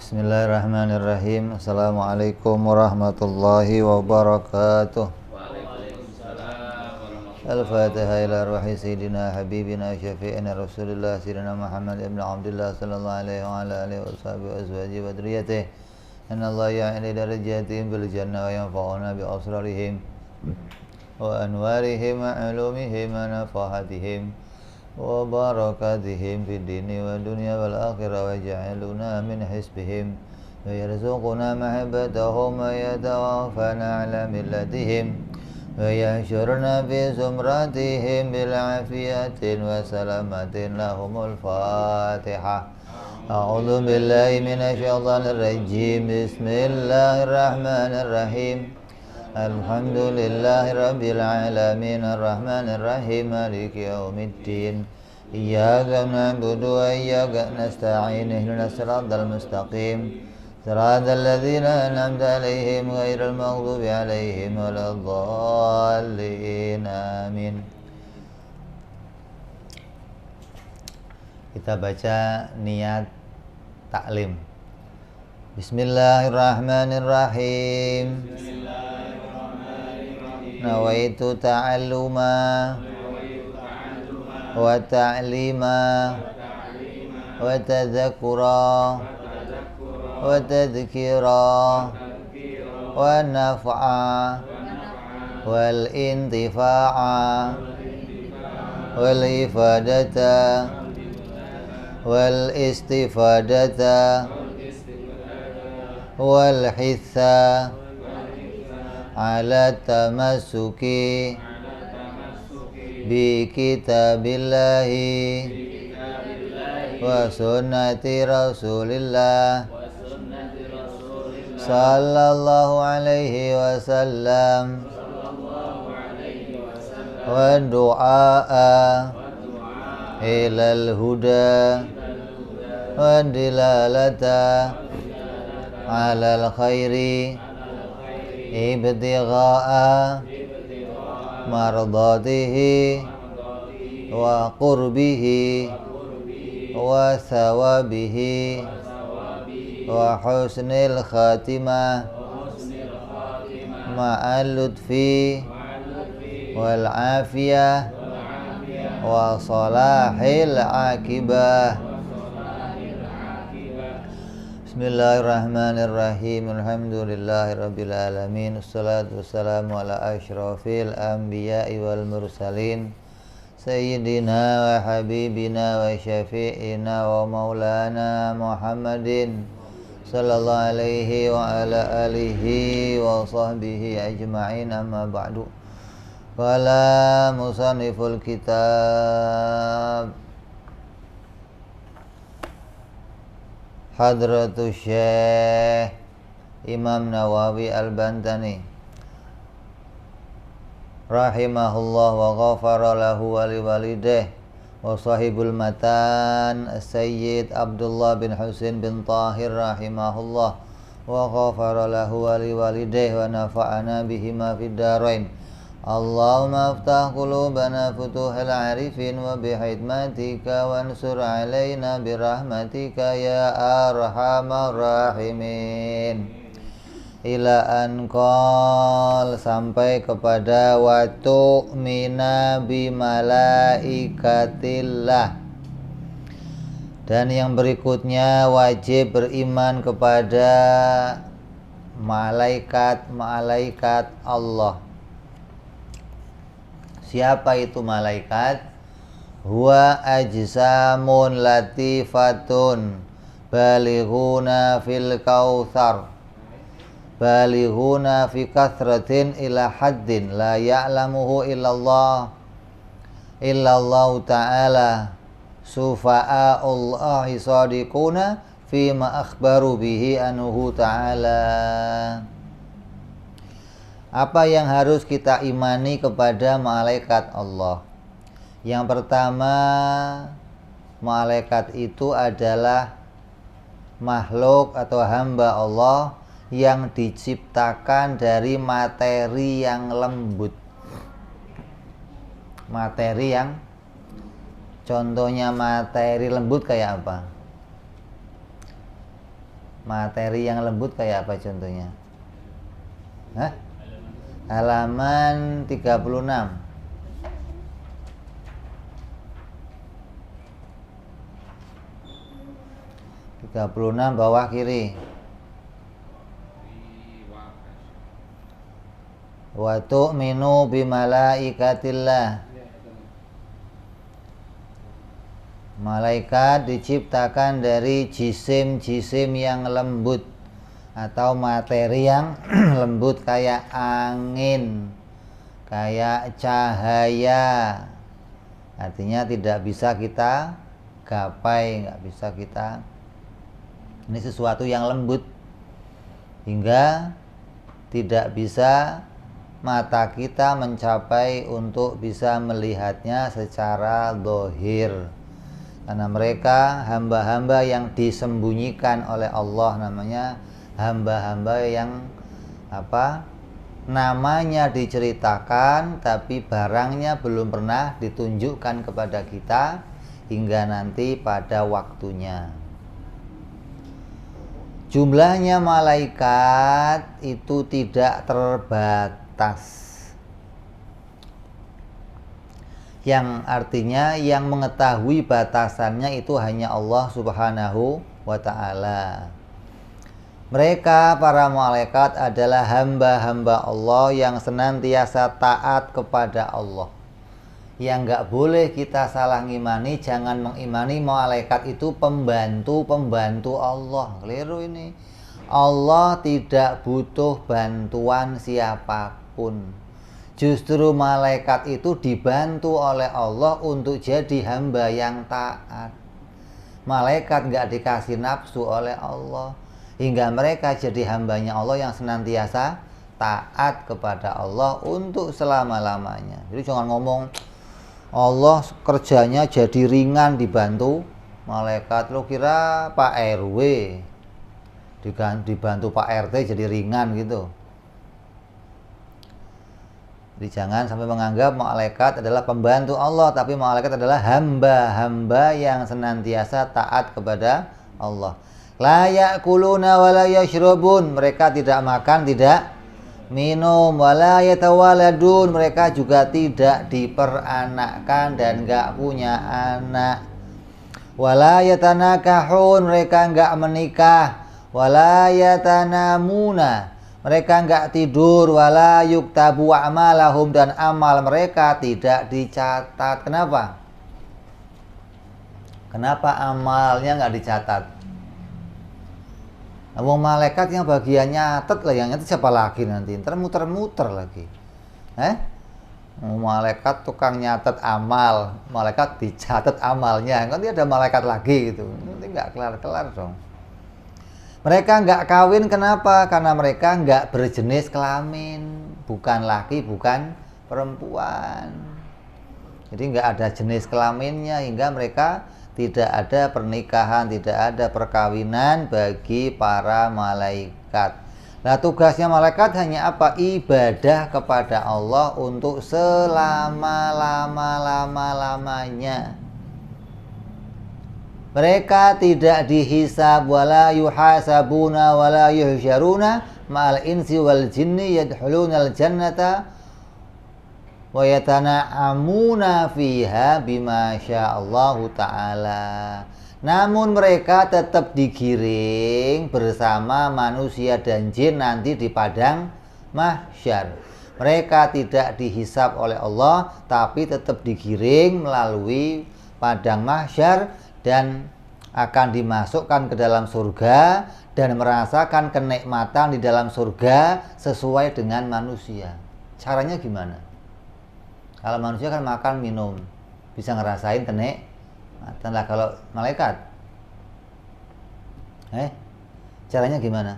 Bismillahirrahmanirrahim. Assalamualaikum warahmatullahi wabarakatuh. Al-Fatihah ila ruhi Sayyidina Habibina Syafi'ina Rasulullah Sayyidina Muhammad ibn Abdullah sallallahu alaihi wa ala alihi wa sahbihi wa azwajihi wa dhurriyyatihi. Inna Allah ya'li darajatihim bil jannah wa yanfa'una bi asrarihim wa anwarihim wa ulumihim wa nafahatihim wa barakatihim fid dini wa dunya wal akhirah wa ja'aluna min hisbihim wa yarzuquna mahabbatahum wa yatawaffana ala millatihim wa yahsyurna fi zumratihim bil afiyatin wa salamatin lahumul fatihah. A'udzu billahi minasy syaithanir rajim. Bismillahirrahmanirrahim. Alhamdulillahi rabbil alamin arrahmanir rahim maliki yaumiddin iyyaka na'budu wa iyyaka nasta'in ihdinas siratal mustaqim siratal ladzina an'amta 'alaihim ghairil maghdubi 'alaihim waladdallin amin. Kita baca niat taklim. Bismillahirrahmanirrahim. Nawaitu ta'alluma wa ta'lima wa tadhakkura wa tadhkira wa naf'a wal intifa'a wal ifadata wal istifadata wal hitha ala tamassuki bi kitabillahi wa sunnati rasulillah sallallahu alaihi wasallam wa du'a ilal huda wa dilalata alal khairi ibtigha'a mardatihi wa qurbihi wa thawabihi wa husnil khatimah ma'al lutfi wal afiyah wa salahil akibah. Bismillahirrahmanirrahim. Alhamdulillahirabbil alamin. Wassalatu wassalamu ala asyrafil anbiya'i wal mursalin sayyidina wa habibina wa syafi'ina wa maulana Muhammadin sallallahu alaihi wa ala alihi wa sahbihi ajma'in, amma ba'du. Qala musanniful kitab Hadratus Syekh Imam Nawawi Al-Bantani rahimahullah wa ghafara lahu wa liwalidayh wa sahibul matan Sayyid Abdullah bin Husain bin Tahir rahimahullah wa ghafara lahu wa liwalidayh wa nafa'ana bihima fid darain. Allahumma aftah qulubana futuhal arifin wa bihidmatika wansur alaina birahmatika ya arhamar rahimin. Ila anqal, sampai kepada wa tu'mina bimalaikatillah, dan yang berikutnya wajib beriman kepada malaikat Allah. Siapa itu malaikat? Huwa ajsamun latifatun balighuna fil kautsar balighuna fi kathratin ila haddin la ya'lamuhu illallah ta'ala sufa'a'ullahi sadiquna fima akhbaru bihi anhu ta'ala. Apa yang harus kita imani kepada malaikat Allah? Yang pertama, malaikat itu adalah makhluk atau hamba Allah yang diciptakan dari materi yang lembut. Materi yang Contohnya materi lembut kayak apa? Materi yang lembut kayak apa contohnya? Hah? Halaman 36. 36 bawah kiri. Wa tu'minu bimalaikatillah. Malaikat diciptakan dari jisim-jisim yang lembut atau materi yang lembut kayak angin, kayak cahaya. Artinya tidak bisa kita gapai, nggak bisa kita. Ini sesuatu yang lembut hingga tidak bisa mata kita mencapai untuk bisa melihatnya secara zahir. Karena mereka hamba-hamba yang disembunyikan oleh Allah, namanya hamba-hamba yang namanya diceritakan tapi barangnya belum pernah ditunjukkan kepada kita hingga nanti pada waktunya. Jumlahnya malaikat itu tidak terbatas, yang artinya yang mengetahui batasannya itu hanya Allah Subhanahu wa ta'ala. Mereka para malaikat adalah hamba-hamba Allah yang senantiasa taat kepada Allah. Yang nggak boleh kita salah ngimani, jangan mengimani malaikat itu pembantu Allah. Keliru ini. Allah tidak butuh bantuan siapapun. Justru malaikat itu dibantu oleh Allah untuk jadi hamba yang taat. Malaikat nggak dikasih nafsu oleh Allah hingga mereka jadi hambanya Allah yang senantiasa taat kepada Allah untuk selama-lamanya. Jadi jangan ngomong Allah kerjanya jadi ringan dibantu malaikat. Lo kira Pak RW dibantu Pak RT jadi ringan gitu? Jadi jangan sampai menganggap malaikat adalah pembantu Allah, tapi malaikat adalah hamba-hamba yang senantiasa taat kepada Allah. La ya'kuluna wa la yashrabun. Mereka tidak makan, tidak minum. Wala yatawaladun. Mereka juga tidak diperanakkan dan gak punya anak. Wala yatanakahun. Mereka gak menikah. Wala yatanamuna. Mereka gak tidur. Wala yuktabu amalahum. Dan amal mereka tidak dicatat. Kenapa? Kenapa amalnya gak dicatat? Wong malaikat yang bagian nyatet lah, yang nyatet siapa lagi nanti? Ntar muter-muter lagi. Malaikat tukang nyatet amal, malaikat dicatat amalnya. Nanti ada malaikat lagi gitu. Nanti nggak kelar-kelar dong. Mereka nggak kawin, kenapa? Karena mereka nggak berjenis kelamin, bukan laki, bukan perempuan. Jadi nggak ada jenis kelaminnya hingga mereka tidak ada pernikahan, tidak ada perkawinan bagi para malaikat. Nah, tugasnya malaikat hanya apa? Ibadah kepada Allah untuk selama-lamanya. Mereka tidak dihisab, wala yuhasabuna wala yuhsyaruna ma'al insi wal jinni yadkhulunal jannata wa yatana'amuna fiha bima sya'allahu ta'ala. Namun mereka tetap digiring bersama manusia dan jin nanti di padang mahsyar. Mereka tidak dihisab oleh Allah, tapi tetap digiring melalui padang mahsyar dan akan dimasukkan ke dalam surga dan merasakan kenikmatan di dalam surga sesuai dengan manusia. Caranya gimana? Kalau manusia kan makan, minum, bisa ngerasain kenikmatan. Lah kalau malaikat, caranya gimana?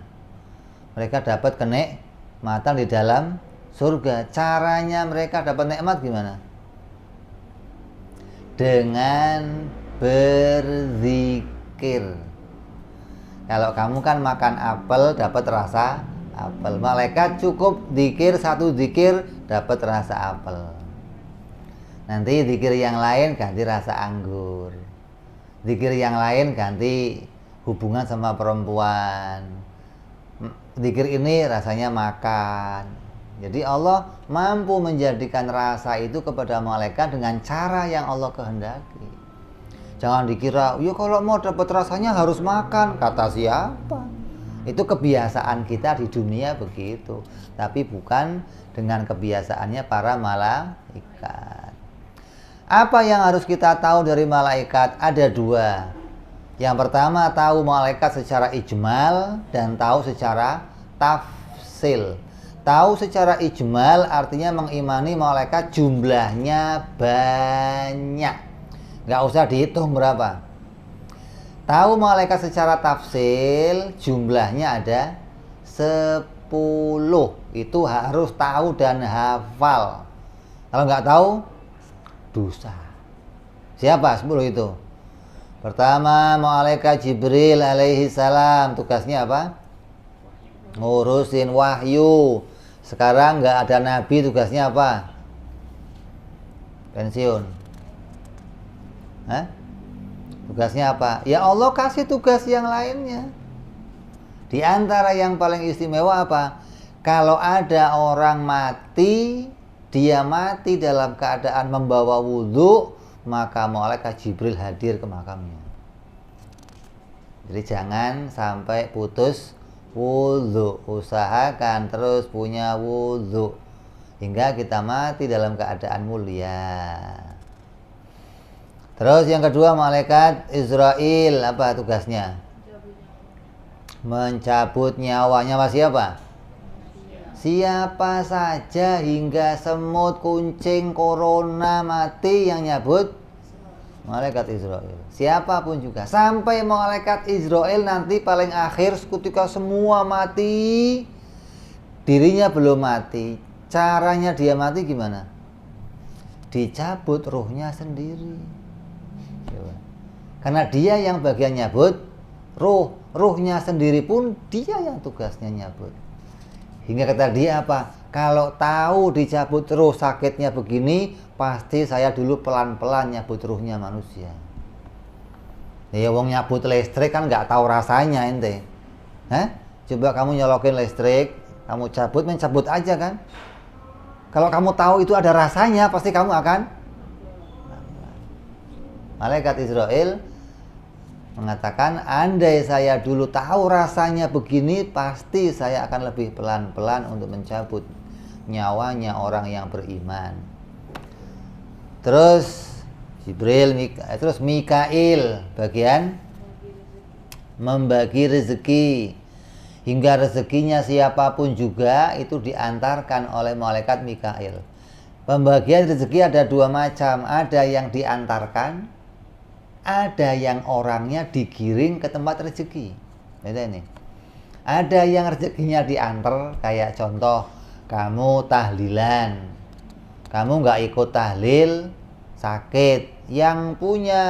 Mereka dapat kenikmatan di dalam surga. Caranya mereka dapat nikmat gimana? Dengan berzikir. Kalau kamu kan makan apel dapat rasa apel. Malaikat cukup zikir, satu zikir dapat rasa apel. Nanti zikir yang lain ganti rasa anggur. Zikir yang lain ganti hubungan sama perempuan. Zikir ini rasanya makan. Jadi Allah mampu menjadikan rasa itu kepada malaikat dengan cara yang Allah kehendaki. Jangan dikira, ya kalau mau dapat rasanya harus makan. Kata siapa? Itu kebiasaan kita di dunia begitu. Tapi bukan dengan kebiasaannya para malaikat. Apa yang harus kita tahu dari malaikat? Ada dua. Yang pertama, tahu malaikat secara ijmal dan tahu secara tafsil. Tahu secara ijmal artinya mengimani malaikat jumlahnya banyak. Nggak usah dihitung berapa. Tahu malaikat secara tafsil jumlahnya ada 10. Itu harus tahu dan hafal. Kalau nggak tahu, dosa. Siapa 10 itu? Pertama, malaikat Jibril alaihi salam. Tugasnya apa? Ngurusin wahyu. Sekarang nggak ada nabi, tugasnya apa? Pensiun. Hah? Tugasnya apa? Ya Allah kasih tugas yang lainnya. Di antara yang paling istimewa apa? Kalau ada orang mati, dia mati dalam keadaan membawa wudhu, maka malaikat Jibril hadir ke makamnya. Jadi jangan sampai putus wudhu, usahakan terus punya wudhu hingga kita mati dalam keadaan mulia. Terus yang kedua, malaikat Israel, apa tugasnya? Mencabut nyawanya siapa? Siapa saja, hingga semut, kucing, corona mati yang nyabut malaikat Israel. Siapapun juga, sampai malaikat Israel nanti paling akhir ketika semua mati, dirinya belum mati. Caranya dia mati gimana? Dicabut ruhnya sendiri. Karena dia yang bagian nyabut ruhnya sendiri pun dia yang tugasnya nyabut. Hingga kata dia apa? Kalau tahu dicabut ruh sakitnya begini, pasti saya dulu pelan-pelan nyabut ruhnya manusia. Ya wong nyabut listrik kan nggak tahu rasanya ente. Hah? Coba kamu nyolokin listrik, kamu cabut, main cabut aja kan. Kalau kamu tahu itu ada rasanya, pasti kamu akan. Malaikat Israel mengatakan, andai saya dulu tahu rasanya begini, pasti saya akan lebih pelan-pelan untuk mencabut nyawanya orang yang beriman. Terus Jibril, terus Mikail bagian membagi rezeki, hingga rezekinya siapapun juga itu diantarkan oleh malaikat Mikail. Pembagian rezeki ada dua macam, ada yang diantarkan, ada yang orangnya digiring ke tempat rezeki. Beda ini. Ada yang rezekinya diantar, kayak contoh kamu tahlilan, kamu nggak ikut tahlil, sakit. Yang punya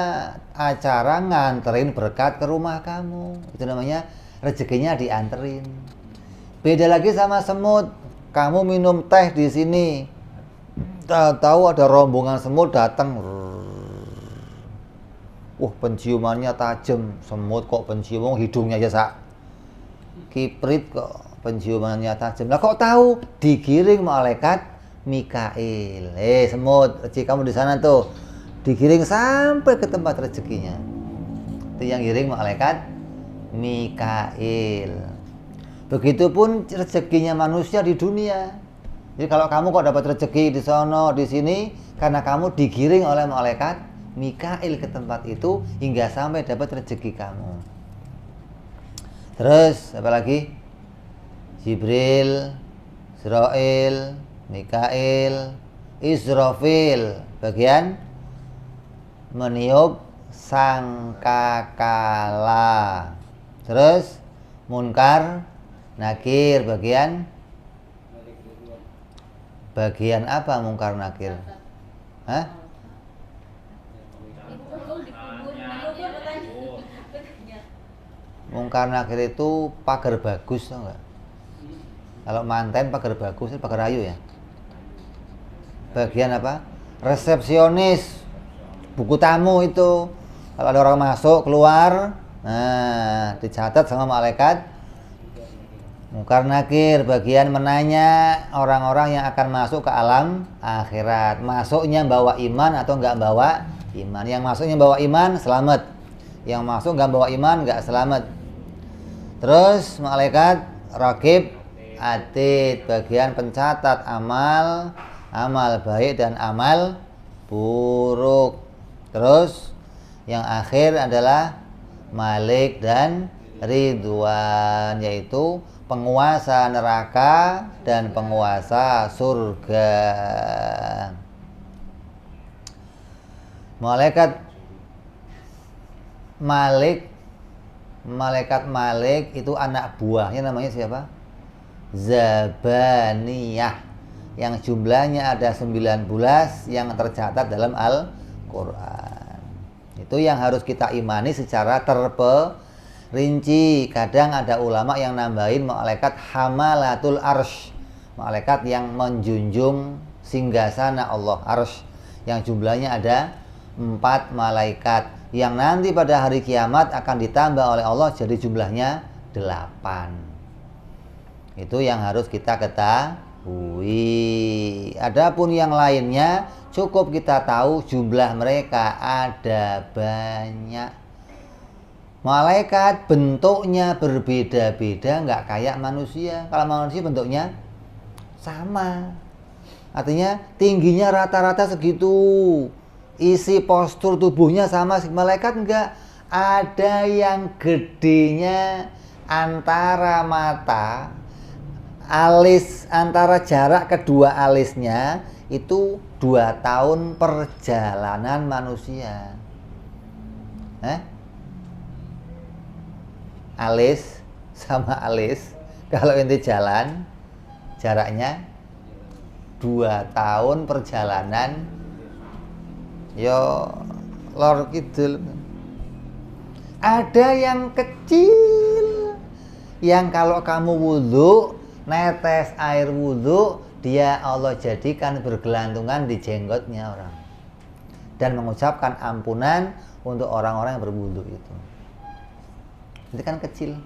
acara nganterin berkat ke rumah kamu, itu namanya rezekinya dianterin. Beda lagi sama semut, kamu minum teh di sini, tahu ada rombongan semut datang. Penciumannya tajam, semut kok pencium, hidungnya aja sak kiprit kok penciumannya tajam. Lah kok tahu? Digiring malaikat Mikail. Semut, rezeki kamu di sana tuh. Digiring sampai ke tempat rezekinya. Itu yang giring malaikat Mikail. Begitupun rezekinya manusia di dunia. Jadi kalau kamu kok dapat rezeki di sono, di sini, karena kamu digiring oleh malaikat Mikail ke tempat itu hingga sampai dapat rezeki kamu. Terus apa lagi? Jibril, Israel, Mikail, Israfil bagian meniup sangkakala. Terus Munkar, Nakir bagian apa Munkar Nakir? Hah? Munkar Nakir itu pagar bagus, tau nggak? Kalau manten pagar bagus itu pagar ayu ya. Bagian apa? Resepsionis, buku tamu itu. Kalau ada orang masuk keluar, Nah, dicatat sama malaikat Munkar Nakir, bagian menanya orang-orang yang akan masuk ke alam akhirat. Masuknya bawa iman atau nggak bawa iman. Yang masuknya bawa iman, selamat. Yang masuk nggak bawa iman, nggak selamat. Terus malaikat Raqib Atid, bagian pencatat amal baik dan amal buruk. Terus yang akhir adalah Malik dan Ridwan, yaitu penguasa neraka dan penguasa surga. Malaikat Malik itu anak buahnya namanya siapa? Zabaniyah, yang jumlahnya ada 19 yang tercatat dalam Al-Quran. Itu yang harus kita imani secara terperinci. Kadang ada ulama yang nambahin malaikat hamalatul arsy, malaikat yang menjunjung singgasana Allah arsy, yang jumlahnya ada 4 malaikat, yang nanti pada hari kiamat akan ditambah oleh Allah jadi jumlahnya 8. Itu yang harus kita ketahui. Adapun yang lainnya cukup kita tahu jumlah mereka ada banyak. Malaikat bentuknya berbeda-beda, nggak kayak manusia. Kalau manusia bentuknya sama, artinya tingginya rata-rata segitu, isi postur tubuhnya sama. Malaikat enggak, ada yang gedenya antara mata, alis, antara jarak kedua alisnya itu 2 tahun perjalanan manusia. Alis sama alis, kalau ente jalan jaraknya 2 tahun perjalanan, yo lor kidul. Ada yang kecil, yang kalau kamu wudhu, netes air wudhu, dia Allah jadikan bergelantungan di jenggotnya orang, dan mengucapkan ampunan untuk orang-orang yang berwudhu itu. Itu kan kecil.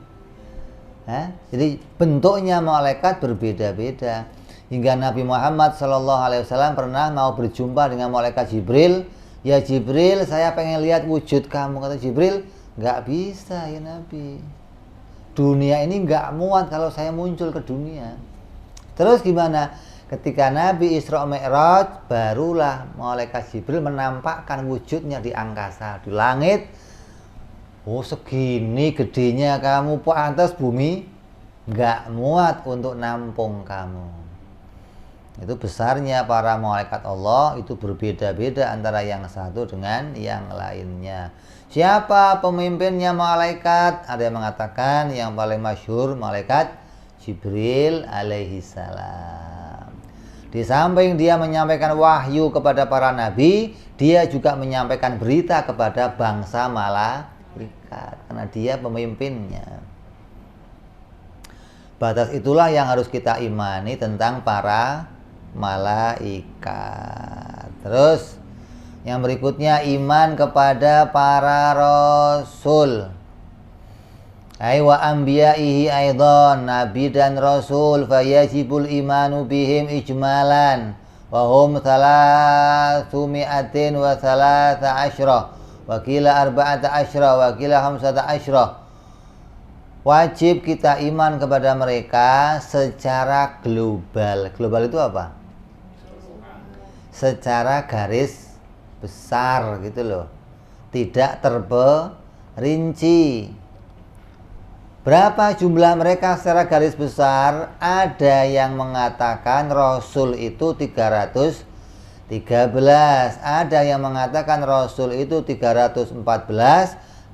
Jadi bentuknya malaikat berbeda-beda. Hingga Nabi Muhammad SAW pernah mau berjumpa dengan malaikat Jibril. Ya Jibril, saya pengen lihat wujud kamu. Kata Jibril, nggak bisa ya Nabi, dunia ini nggak muat kalau saya muncul ke dunia. Terus gimana? Ketika Nabi Isra Mi'raj, barulah malaikat Jibril menampakkan wujudnya di angkasa, di langit. Oh, segini gedenya kamu, pantas bumi nggak muat untuk nampung kamu. Itu besarnya para malaikat Allah, itu berbeda-beda antara yang satu dengan yang lainnya. Siapa pemimpinnya malaikat? Ada yang mengatakan yang paling masyhur malaikat Jibril alaihi salam. Di samping dia menyampaikan wahyu kepada para nabi, dia juga menyampaikan berita kepada bangsa malaikat, karena dia pemimpinnya. Batas itulah yang harus kita imani tentang para malaikat. Terus yang berikutnya, iman kepada para rasul. Wa anbiya'ihi aidan, nabi dan rasul, fayajibul imanu bihim ijmalan wa hum 313 wakila 14 wakila 15. Wajib kita iman kepada mereka secara global. Global itu apa? Secara garis besar gitu loh, tidak terperinci. Berapa jumlah mereka secara garis besar? Ada yang mengatakan Rasul itu 313, ada yang mengatakan Rasul itu 314,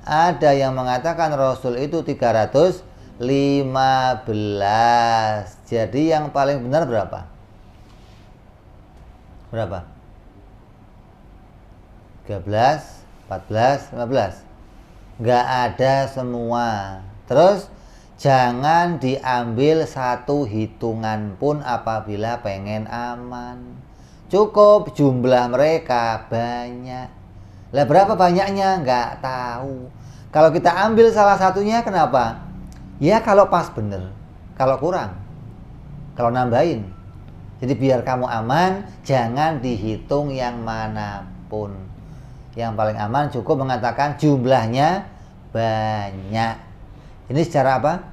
ada yang mengatakan Rasul itu 315. Jadi yang paling benar berapa? Berapa? 13, 14, 15. Nggak ada semua. Terus jangan diambil satu hitungan pun apabila pengen aman. Cukup jumlah mereka banyak. Lah berapa banyaknya? Nggak tahu. Kalau kita ambil salah satunya, kenapa? Ya kalau pas bener, kalau kurang, kalau nambahin. Jadi biar kamu aman, jangan dihitung yang manapun. Yang paling aman cukup mengatakan jumlahnya banyak. Ini secara apa?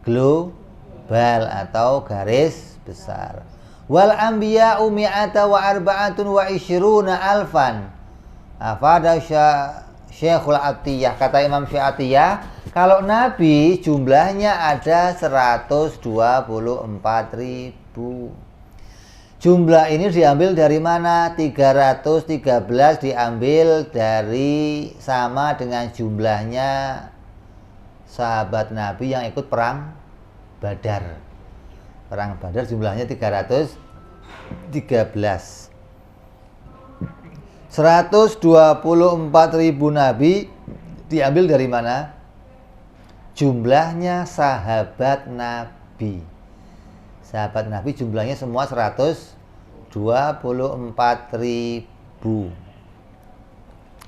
Global atau garis besar. Wal anbiya'u mi'ata wa arba'atun wa ishruna alfan. Afada Syekhul Atiyah, kata Imam Syatiyah, kalau Nabi jumlahnya ada 124.000. Jumlah ini diambil dari mana? 313 diambil dari sama dengan jumlahnya sahabat Nabi yang ikut perang Badar. Perang Badar jumlahnya 313. 124.000 Nabi diambil dari mana? Jumlahnya sahabat Nabi. Sahabat Nabi jumlahnya semua 124.000.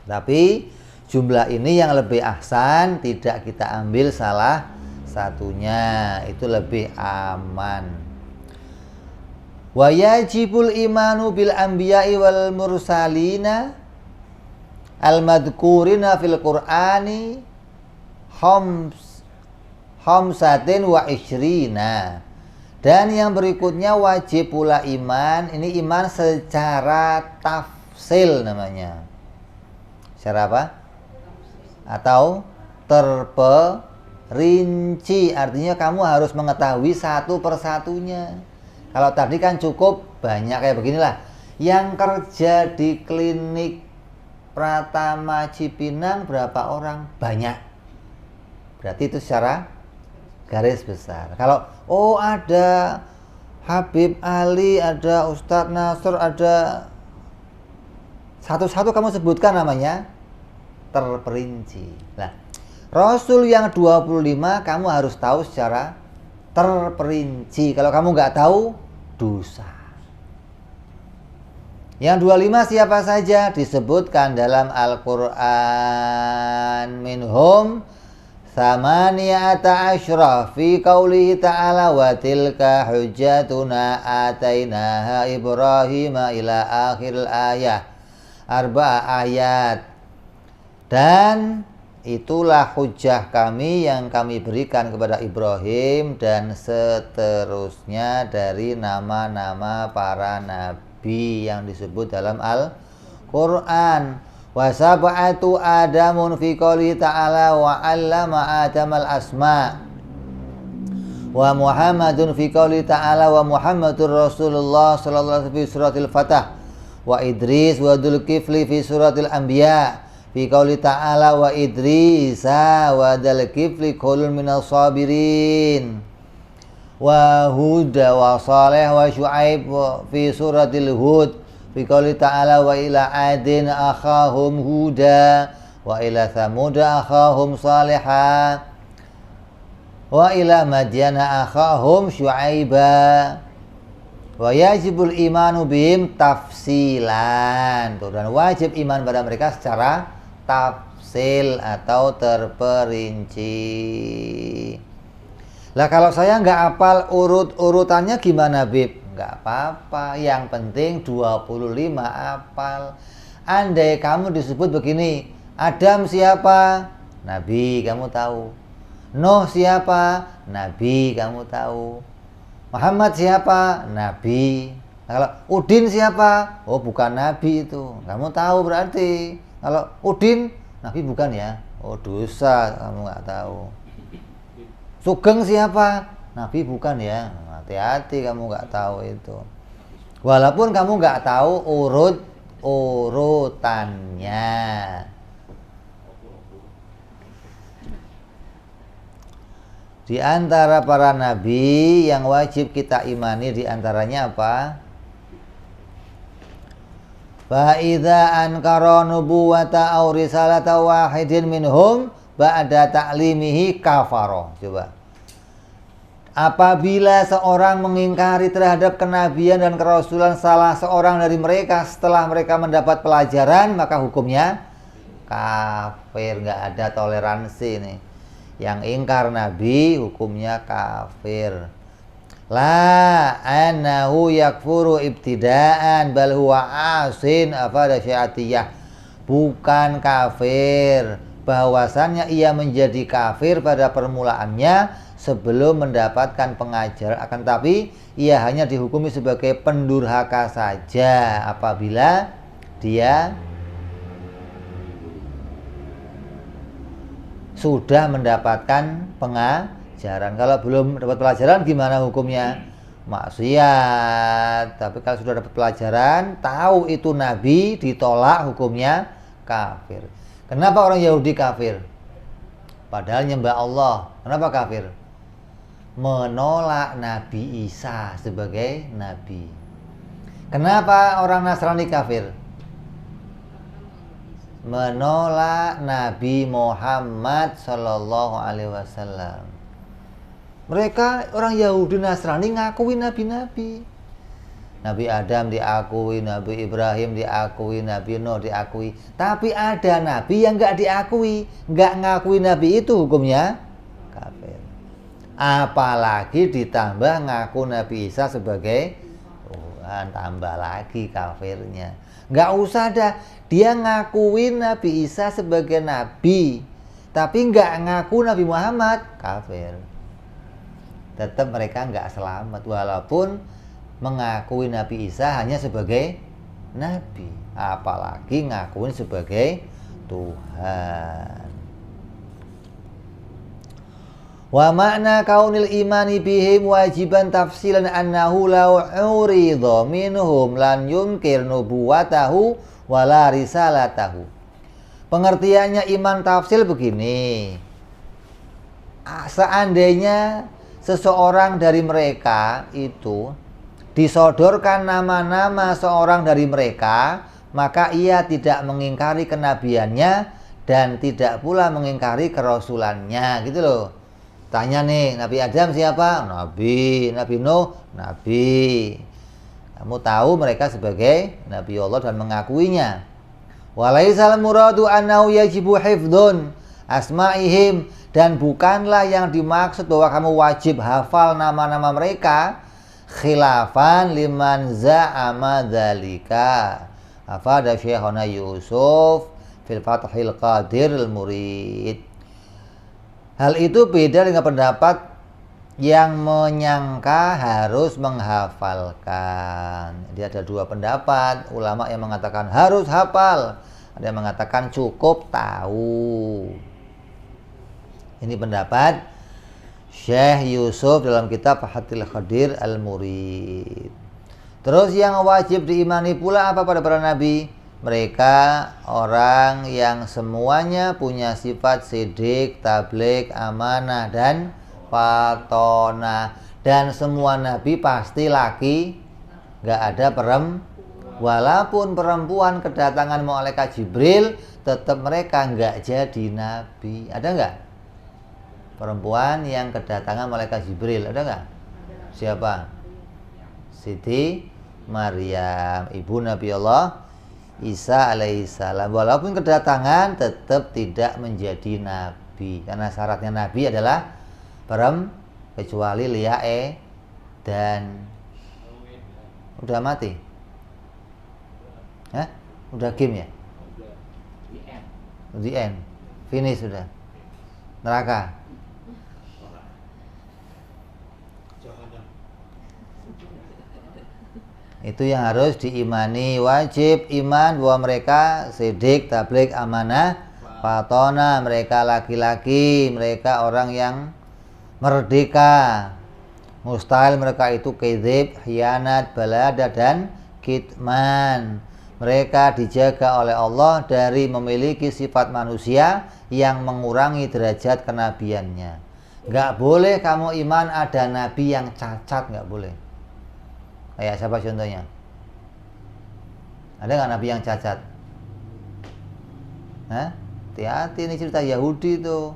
Tapi jumlah ini yang lebih ahsan, tidak kita ambil salah satunya, itu lebih aman. Wa yajibul imanu bil anbiya'i wal mursalina al madhkurina fil qur'ani khamsatin wa ishrina. Dan yang berikutnya wajib pula iman. Ini iman secara tafsil namanya. Secara apa? Atau terperinci. Artinya kamu harus mengetahui satu persatunya. Kalau tadi kan cukup banyak kayak beginilah. Yang kerja di klinik Pratama Cipinang berapa orang? Banyak. Berarti itu secara garis besar. Kalau ada Habib Ali, ada Ustadz Nasr, ada satu-satu kamu sebutkan namanya, terperinci. Nah, Rasul yang 25 kamu harus tahu secara terperinci. Kalau kamu nggak tahu, dosa. Yang 25 siapa saja? Disebutkan dalam Al-Quran. Minhum Samaniyata asyra fi qawlihi ta'ala wa tilka hujjatuna atainaha Ibrahima ila akhir ayat. Arba'a ayat. Dan itulah hujjah kami yang kami berikan kepada Ibrahim, dan seterusnya dari nama-nama para nabi yang disebut dalam Al-Quran. Wa sab'atu adamun fi qouli ta'ala wa 'allama adamal asma. Wa Muhammadun fi qouli ta'ala wa Muhammadur Rasulullah sallallahu alaihi wasallam fi suratil Fatah. Wa Idris wa Dzulkifli fi suratil Anbiya. Fi qouli ta'ala wa Idrisa wa Dzulkifli qaulun minas sabirin. Wa Huda wa Saleh wa Syu'aib fi suratil Hud. Fi qouli ta'ala wa ila adin akhahum Huda wa ila Thamud akhahum Salihah wa ila Madyana akhahum Syu'aiba wa yajibul imanu bihim tafsilan. Dan wajib iman pada mereka secara tafsil atau terperinci. Lah kalau saya nggak hafal urut-urutannya gimana, Bib? Nggak apa-apa, yang penting 25 hafal. Andai kamu disebut begini, Adam siapa? Nabi, kamu tahu. Nuh siapa? Nabi, kamu tahu. Muhammad siapa? Nabi. Nah, kalau Udin siapa? Oh, bukan Nabi itu. Kamu tahu berarti. Kalau Udin, Nabi bukan ya? Oh, dosa, kamu nggak tahu. Sugeng siapa? Nabi bukan ya? Hati-hati kamu nggak tahu itu. Walaupun kamu nggak tahu urutannya. Di antara para nabi yang wajib kita imani di antaranya apa? Fa idza ankara nubuwata aw risalata wahidin minhum ba'da ta'limihi kafara. Coba. Apabila seorang mengingkari terhadap kenabian dan kerasulan salah seorang dari mereka setelah mereka mendapat pelajaran, maka hukumnya kafir, nggak ada toleransi nih. Yang ingkar Nabi hukumnya kafir. La annahu yakfuru ibtidaan bal huwa asin afada syiatiyah. Bukan kafir bahwasannya ia menjadi kafir pada permulaannya sebelum mendapatkan pengajaran, akan tapi ia hanya dihukumi sebagai pendurhaka saja apabila dia sudah mendapatkan pengajaran. Kalau belum dapat pelajaran gimana hukumnya? Maksiat. Tapi kalau sudah dapat pelajaran, tahu itu Nabi, ditolak, hukumnya kafir. Kenapa orang Yahudi kafir? Padahal nyembah Allah. Kenapa kafir? Menolak Nabi Isa sebagai Nabi. Kenapa orang Nasrani kafir? Menolak Nabi Muhammad Sallallahu Alaihi Wasallam. Mereka orang Yahudi Nasrani ngakui nabi-nabi. Nabi Adam diakui, Nabi Ibrahim diakui, Nabi Nuh diakui. Tapi ada nabi yang nggak diakui, nggak ngakui nabi itu hukumnya kafir. Apalagi ditambah ngaku Nabi Isa sebagai Tuhan, tambah lagi kafirnya. Nggak usah dah, dia ngakuin Nabi Isa sebagai nabi, tapi nggak ngaku Nabi Muhammad, kafir. Tetap mereka nggak selamat walaupun mengakui Nabi Isa hanya sebagai nabi, apalagi ngakuin sebagai Tuhan. Wa makna kaunil imani bihim wajiban tafsilan annahu law uridha minhum lan yunkir nubuwatahu wala risalatahu. Pengertiannya iman tafsil begini. Seandainya seseorang dari mereka itu disodorkan nama-nama seorang dari mereka, maka ia tidak mengingkari kenabiannya dan tidak pula mengingkari kerasulannya, gitu loh. Tanya nih, Nabi Adam siapa? Nabi. Nabi Nuh? Nabi. Kamu tahu mereka sebagai Nabi Allah dan mengakuinya. Walaisal muradu annahu yajibu hifdun asma'ihim, dan bukanlah yang dimaksud bahwa kamu wajib hafal nama-nama mereka, khilafan liman za'ama dzalika. Afada Syekhuna Yusuf fil Fathil Qadir al-Murid. Hal itu beda dengan pendapat yang menyangka harus menghafalkan. Jadi ada dua pendapat ulama yang mengatakan harus hafal, ada yang mengatakan cukup tahu. Ini pendapat Syekh Yusuf dalam kitab Fathil Qadir al-Murid. Terus yang wajib diimani pula apa pada para nabi? Mereka orang yang semuanya punya sifat sidik, tabligh, amanah, dan fatona. Dan semua nabi pasti laki, gak ada perempuan. Walaupun perempuan kedatangan malaikat Jibril, tetap mereka gak jadi nabi. Ada gak perempuan yang kedatangan malaikat Jibril? Ada gak? Siapa? Siti Maryam, ibu Nabi Allah Isa alaihissalam. Walaupun kedatangan tetap tidak menjadi nabi, karena syaratnya nabi adalah kecuali liae dan udah mati. Hah? Udah game ya? The end. Finish sudah. Neraka. Itu yang harus diimani. Wajib iman bahwa mereka sidik, tabligh, amanah, fatona, mereka laki-laki, mereka orang yang merdeka. Mustahil mereka itu kedzib, khianat, balada, dan kitman. Mereka dijaga oleh Allah dari memiliki sifat manusia yang mengurangi derajat kenabiannya. Gak boleh kamu iman ada nabi yang cacat, gak boleh. Kayak siapa contohnya? Ada nggak nabi yang cacat? Hah? Hati-hati, ini cerita Yahudi tuh.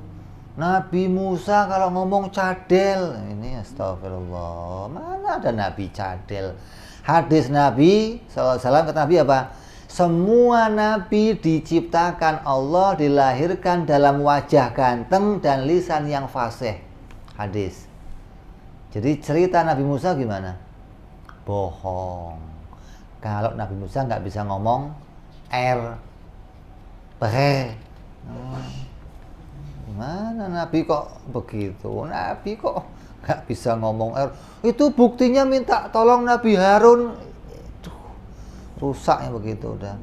Nabi Musa kalau ngomong cadel. Ini astagfirullah. Mana ada nabi cadel? Hadis Nabi SAW kata Nabi apa? Semua nabi diciptakan Allah, dilahirkan dalam wajah ganteng dan lisan yang fasih. Hadis. Jadi cerita Nabi Musa gimana? Bohong. Kalau Nabi Musa nggak bisa ngomong gimana Nabi kok begitu? Nabi kok nggak bisa ngomong Itu buktinya minta tolong Nabi Harun. Rusaknya begitu udah.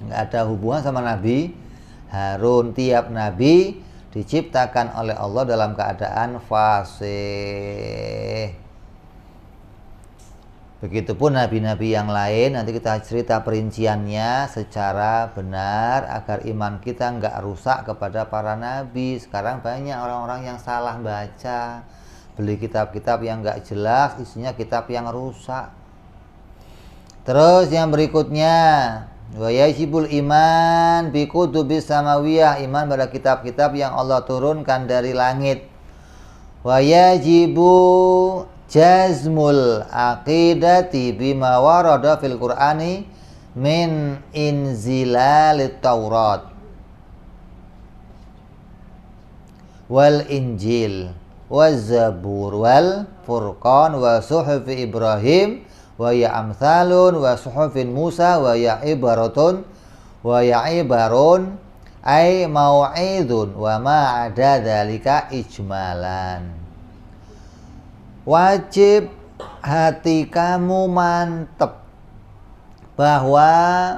Nggak ada hubungan sama Nabi Harun. Tiap Nabi diciptakan oleh Allah dalam keadaan fasih. Begitupun nabi-nabi yang lain, nanti kita cerita perinciannya secara benar agar iman kita nggak rusak kepada para nabi. Sekarang banyak orang-orang yang salah baca, beli kitab-kitab yang nggak jelas, isinya kitab yang rusak. Terus yang berikutnya, wa yajibul iman bi kutubis samawiyah, iman pada kitab-kitab yang Allah turunkan dari langit. Wa yajibu jazmul aqidati bima warada fil Qur'ani min inzilalit Taurat wal Injil waz Zabur wal Furqan wa suhufi Ibrahim wa ya amsalun wa suhufin Musa wa ya ibaratun wa ya ibarun ay mau'idun wa ma ada dzalika ijmalan. Wajib hati kamu mantep bahwa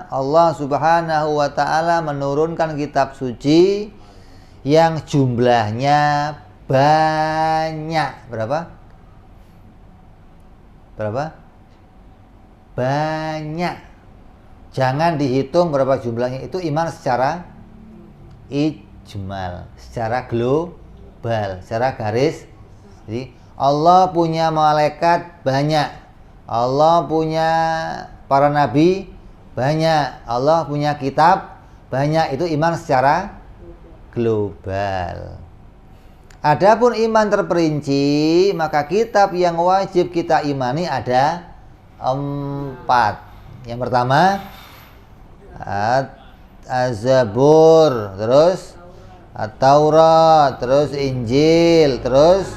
Allah Subhanahu wa ta'ala menurunkan kitab suci yang jumlahnya banyak. Berapa? Banyak. Jangan dihitung berapa jumlahnya, itu iman secara ijmal, secara global, secara garis. Jadi Allah punya malaikat banyak, Allah punya para nabi banyak, Allah punya kitab banyak, itu iman secara global. Adapun iman terperinci, maka kitab yang wajib kita imani ada 4. Yang pertama Az-Zabur, terus At-Taurat, terus Injil, terus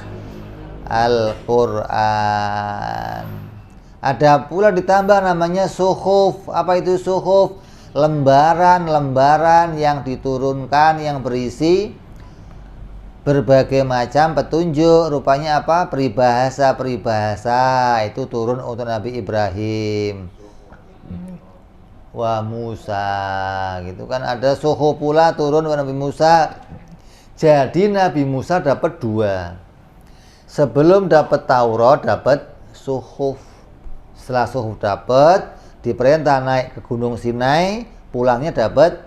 Al-Quran. Ada pula ditambah namanya suhuf. Apa itu suhuf? Lembaran-lembaran yang diturunkan yang berisi berbagai macam petunjuk. Rupanya apa? Peribahasa-peribahasa. Itu turun untuk Nabi Ibrahim wa Musa, gitu kan. Ada suhuf pula turun ke Nabi Musa. Jadi Nabi Musa dapat 2. Sebelum dapat Taurat, dapat suhuf. Setelah suhuf dapat, diperintah naik ke Gunung Sinai, pulangnya dapat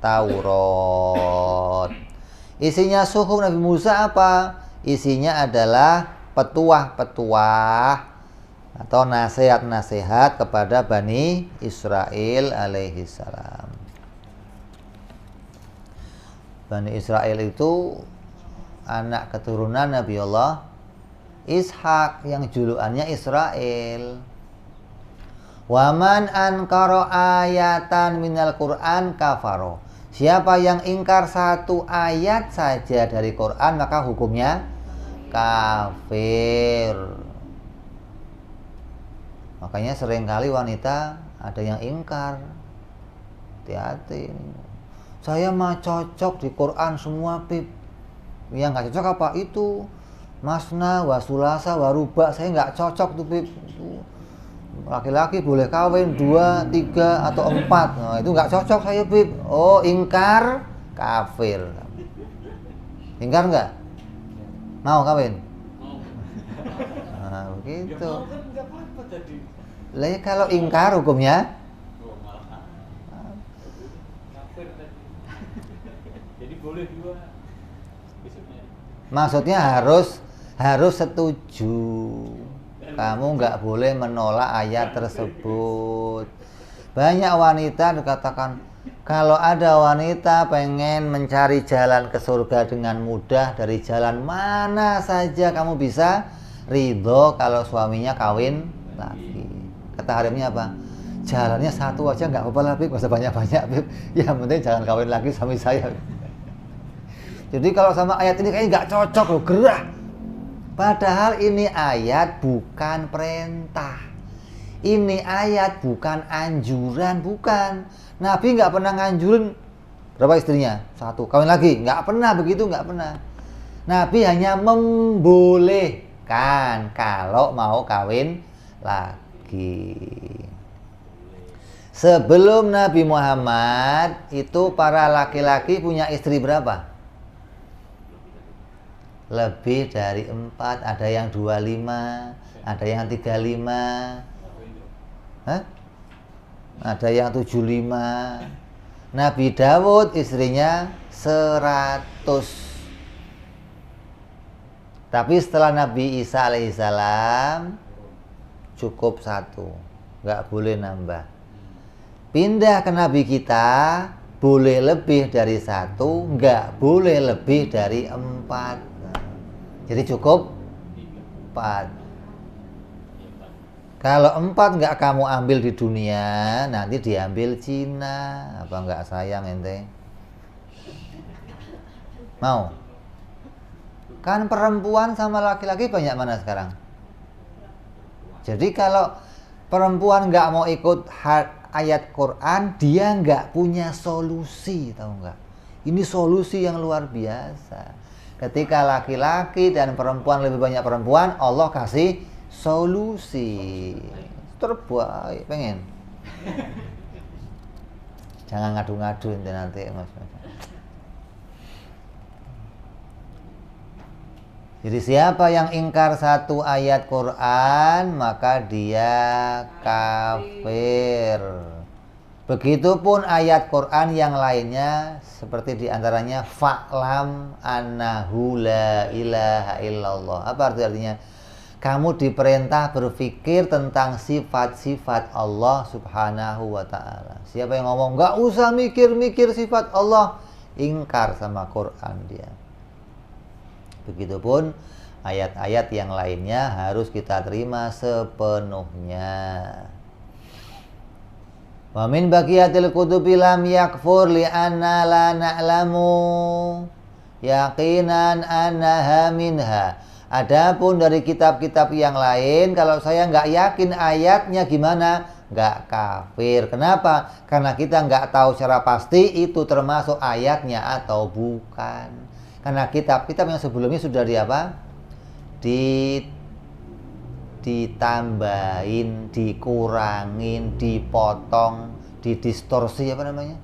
Taurat. Isinya suhuf Nabi Musa apa? Isinya adalah petuah-petuah atau nasihat-nasihat kepada Bani Israel alaihi salam. Bani Israel itu anak keturunan Nabi Allah Ishak yang julukannya Israel. Waman ankara ayatan minal Quran kafaro. Siapa yang ingkar 1 ayat saja dari Quran, maka hukumnya kafir. Makanya seringkali wanita ada yang ingkar. Hati-hati. Saya mah cocok di Quran semua, Pip. Yang nggak cocok apa? Itu masna, wasulasa, waruba. Saya nggak cocok tuh, Pip. Laki-laki boleh kawin 2, 3, atau 4. Nah, itu nggak cocok saya, Pip. Oh, ingkar, kafir. Ingkar nggak? Mau kawin? Nah, begitu. Lah ya, kalau ingkar hukumnya jadi boleh 2. Maksudnya harus setuju. Kamu nggak boleh menolak ayat tersebut. Banyak wanita dikatakan, kalau ada wanita pengen mencari jalan ke surga dengan mudah dari jalan mana saja kamu bisa ridho kalau suaminya kawin lagi. Kata harimnya apa? jalannya satu aja nggak apa-apa lah, Bib, nggak usah banyak-banyak, Bib. Yang penting jangan kawin lagi suami saya. Jadi kalau sama ayat ini kayaknya nggak cocok loh, gerah. Padahal ini ayat bukan perintah. Ini ayat bukan anjuran, bukan. Nabi nggak pernah nganjurin berapa istrinya? Satu, kawin lagi. Nggak pernah begitu, nggak pernah. Nabi hanya membolehkan kalau mau kawin lagi. Sebelum Nabi Muhammad itu para laki-laki punya istri berapa? Lebih dari 4, ada yang 25, ada yang 35, ada yang 75. Nabi Dawud istrinya 100. Tapi setelah Nabi Isa alaihissalam cukup 1, nggak boleh nambah. Pindah ke Nabi kita boleh lebih dari 1, nggak boleh lebih dari 4. Jadi cukup 4. Kalau 4 nggak kamu ambil di dunia, nanti diambil Cina. Apa nggak sayang ente? Mau? Kan perempuan sama laki-laki banyak mana sekarang? Jadi kalau perempuan nggak mau ikut ayat Quran, dia nggak punya solusi, tahu nggak? Ini solusi yang luar biasa. Ketika laki-laki dan perempuan lebih banyak perempuan, Allah kasih solusi terbaik. Pengen? Jangan ngadu-ngadu nanti mas. Jadi siapa yang ingkar satu ayat Quran, maka dia kafir. Begitupun ayat Quran yang lainnya, seperti diantaranya fa'lam annahu la ilaha illallah. Apa artinya? Kamu diperintah berpikir tentang sifat-sifat Allah subhanahu wa ta'ala. Siapa yang ngomong nggak usah mikir-mikir sifat Allah, ingkar sama Quran dia. Begitupun ayat-ayat yang lainnya harus kita terima sepenuhnya. Wa min baqiyatil kutubi lam yakfur li anna la na'lamu yaqinan annaha minha. Adapun dari kitab-kitab yang lain, kalau saya nggak yakin ayatnya gimana, nggak kafir. Kenapa? Karena kita nggak tahu secara pasti itu termasuk ayatnya atau bukan. Karena kitab-kitab yang sebelumnya sudah ditambahin, dikurangin, dipotong, didistorsi, apa namanya?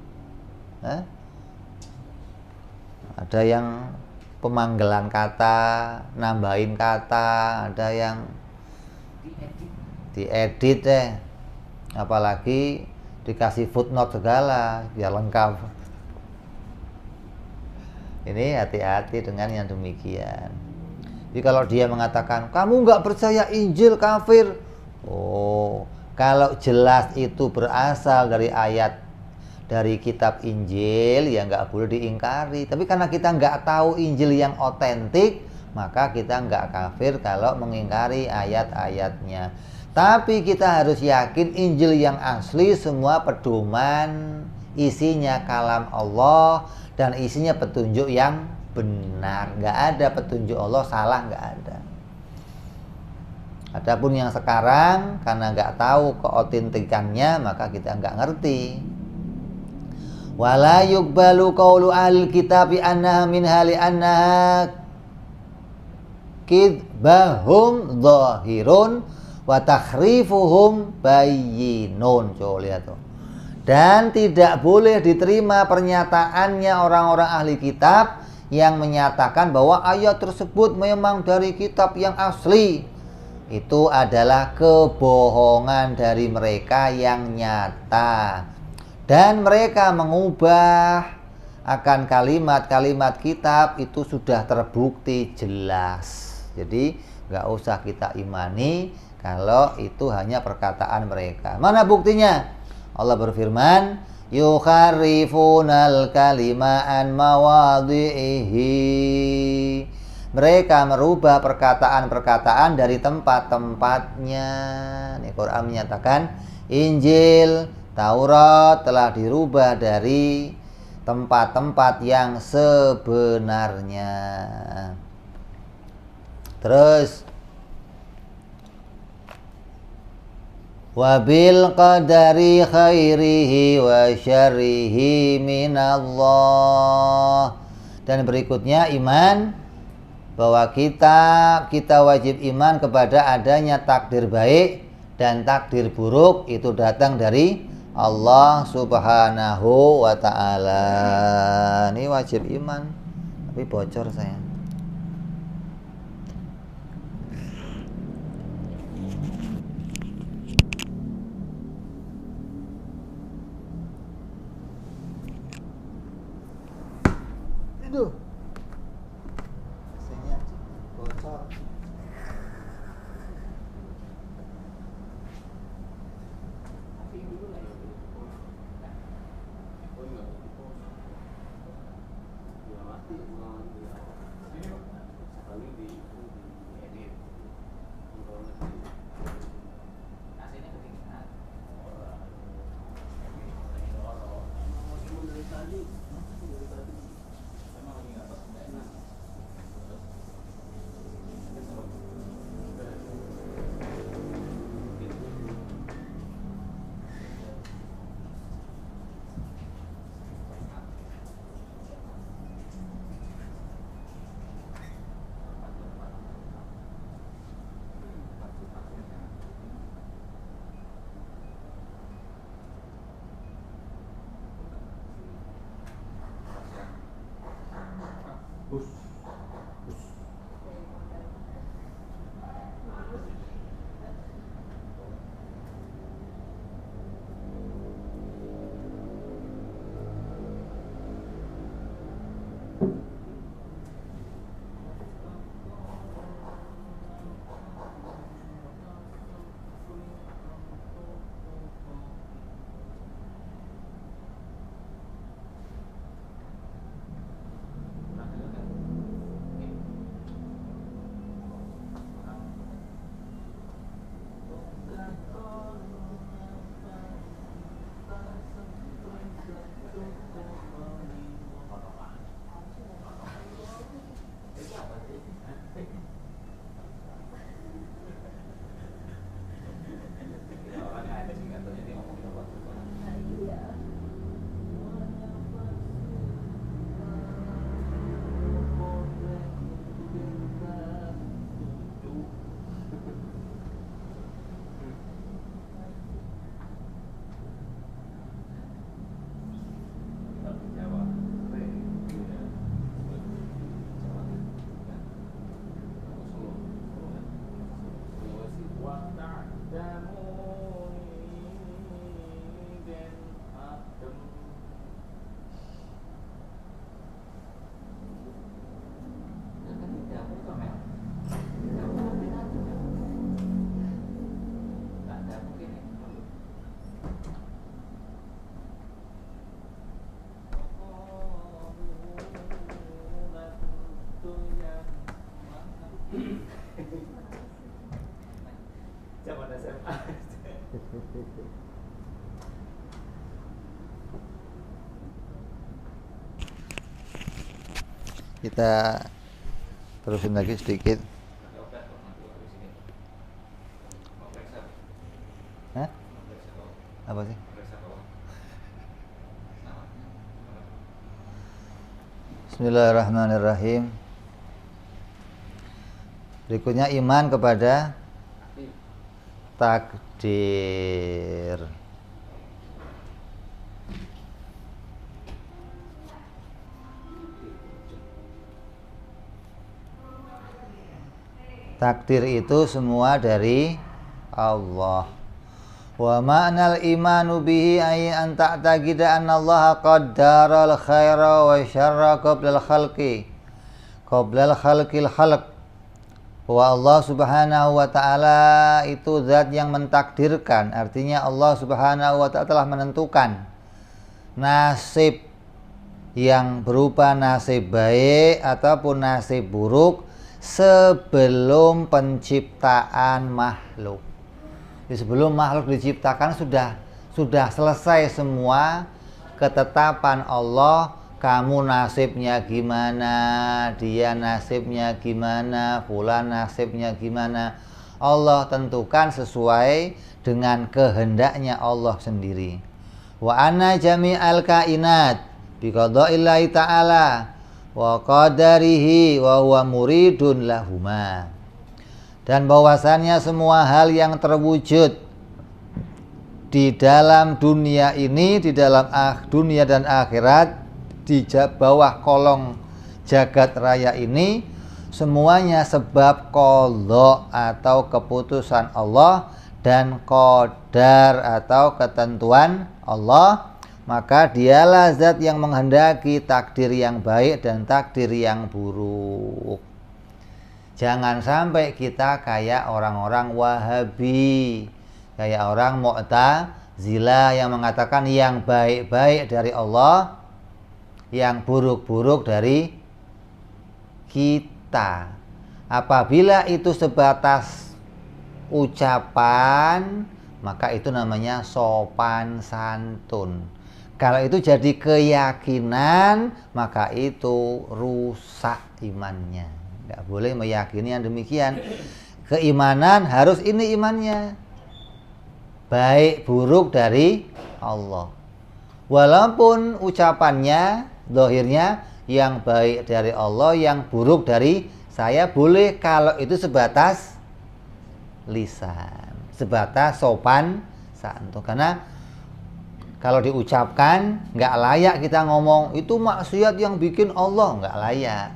Ada yang pemanggelan kata, nambahin kata, ada yang diedit apalagi dikasih footnote segala biar lengkap. Ini hati-hati dengan yang demikian. Jadi kalau dia mengatakan kamu nggak percaya Injil, kafir. Oh, kalau jelas itu berasal dari ayat dari kitab Injil, ya nggak boleh diingkari. Tapi karena kita nggak tahu Injil yang otentik, maka kita nggak kafir kalau mengingkari ayat-ayatnya. Tapi kita harus yakin Injil yang asli semua pedoman, isinya kalam Allah dan isinya petunjuk yang benar. Nggak ada petunjuk Allah salah, nggak ada. Adapun yang sekarang karena nggak tahu keotentikannya, maka kita nggak ngerti. Wala yuqbalu qawlu ahli kitab bi annaha min hali annaha kidbahum dhahirun wa takhrifuhum bayyinun. Coba lihat tuh. Dan tidak boleh diterima pernyataannya orang-orang ahli kitab yang menyatakan bahwa ayat tersebut memang dari kitab yang asli. Itu adalah kebohongan dari mereka yang nyata. Dan mereka mengubah akan kalimat-kalimat kitab itu sudah terbukti jelas. Jadi nggak usah kita imani kalau itu hanya perkataan mereka. Mana buktinya? Allah berfirman, yukharrifunal kalima an mawadhihi. Mereka merubah perkataan-perkataan dari tempat-tempatnya. Nih Quran menyatakan Injil, Taurat telah dirubah dari tempat-tempat yang sebenarnya. Terus wabil qadari khairihi wa syarrihi minallah. Dan berikutnya iman bahwa kita wajib iman kepada adanya takdir baik dan takdir buruk itu datang dari Allah Subhanahu wa ta'ala. Ini wajib iman. Tapi bocor saya. Aduh. Mesinnya bocor. Kita terusin lagi sedikit. Hah? Apa sih? Bismillahirrahmanirrahim. Berikutnya iman kepada takdir. Takdir itu semua dari Allah. Wa ma'nal imanu bihi ay an ta'taqida anna Allah qaddara al-khaira wa syarra qabla al-khalqi khalq. Wa Allah Subhanahu wa ta'ala itu zat yang mentakdirkan. Artinya Allah Subhanahu wa ta'ala telah menentukan nasib yang berupa nasib baik ataupun nasib buruk sebelum penciptaan makhluk. Sebelum makhluk diciptakan sudah selesai semua ketetapan Allah. Kamu nasibnya gimana, dia nasibnya gimana, fulan nasibnya gimana. Allah tentukan sesuai dengan kehendaknya Allah sendiri. Wa anna jami'al kainat biqada'illahi ta'ala wa qadarihi wa huwa muridun lahuma. Dan bahwasannya semua hal yang terwujud di dalam dunia ini, di dalam dunia dan akhirat, di bawah kolong jagat raya ini, semuanya sebab qadha atau keputusan Allah dan qadar atau ketentuan Allah. Maka dialah zat yang menghendaki takdir yang baik dan takdir yang buruk. Jangan sampai kita kayak orang-orang Wahabi, kayak orang Mu'tazilah yang mengatakan yang baik-baik dari Allah, yang buruk-buruk dari kita. Apabila itu sebatas ucapan, maka itu namanya sopan santun. Kalau itu jadi keyakinan, maka itu rusak imannya. Tidak boleh meyakini yang demikian. Keimanan harus ini imannya, baik buruk dari Allah. Walaupun ucapannya, zahirnya yang baik dari Allah, yang buruk dari saya, boleh kalau itu sebatas lisan, sebatas sopan santun. Karena kalau diucapkan nggak layak kita ngomong itu maksiat yang bikin Allah, nggak layak.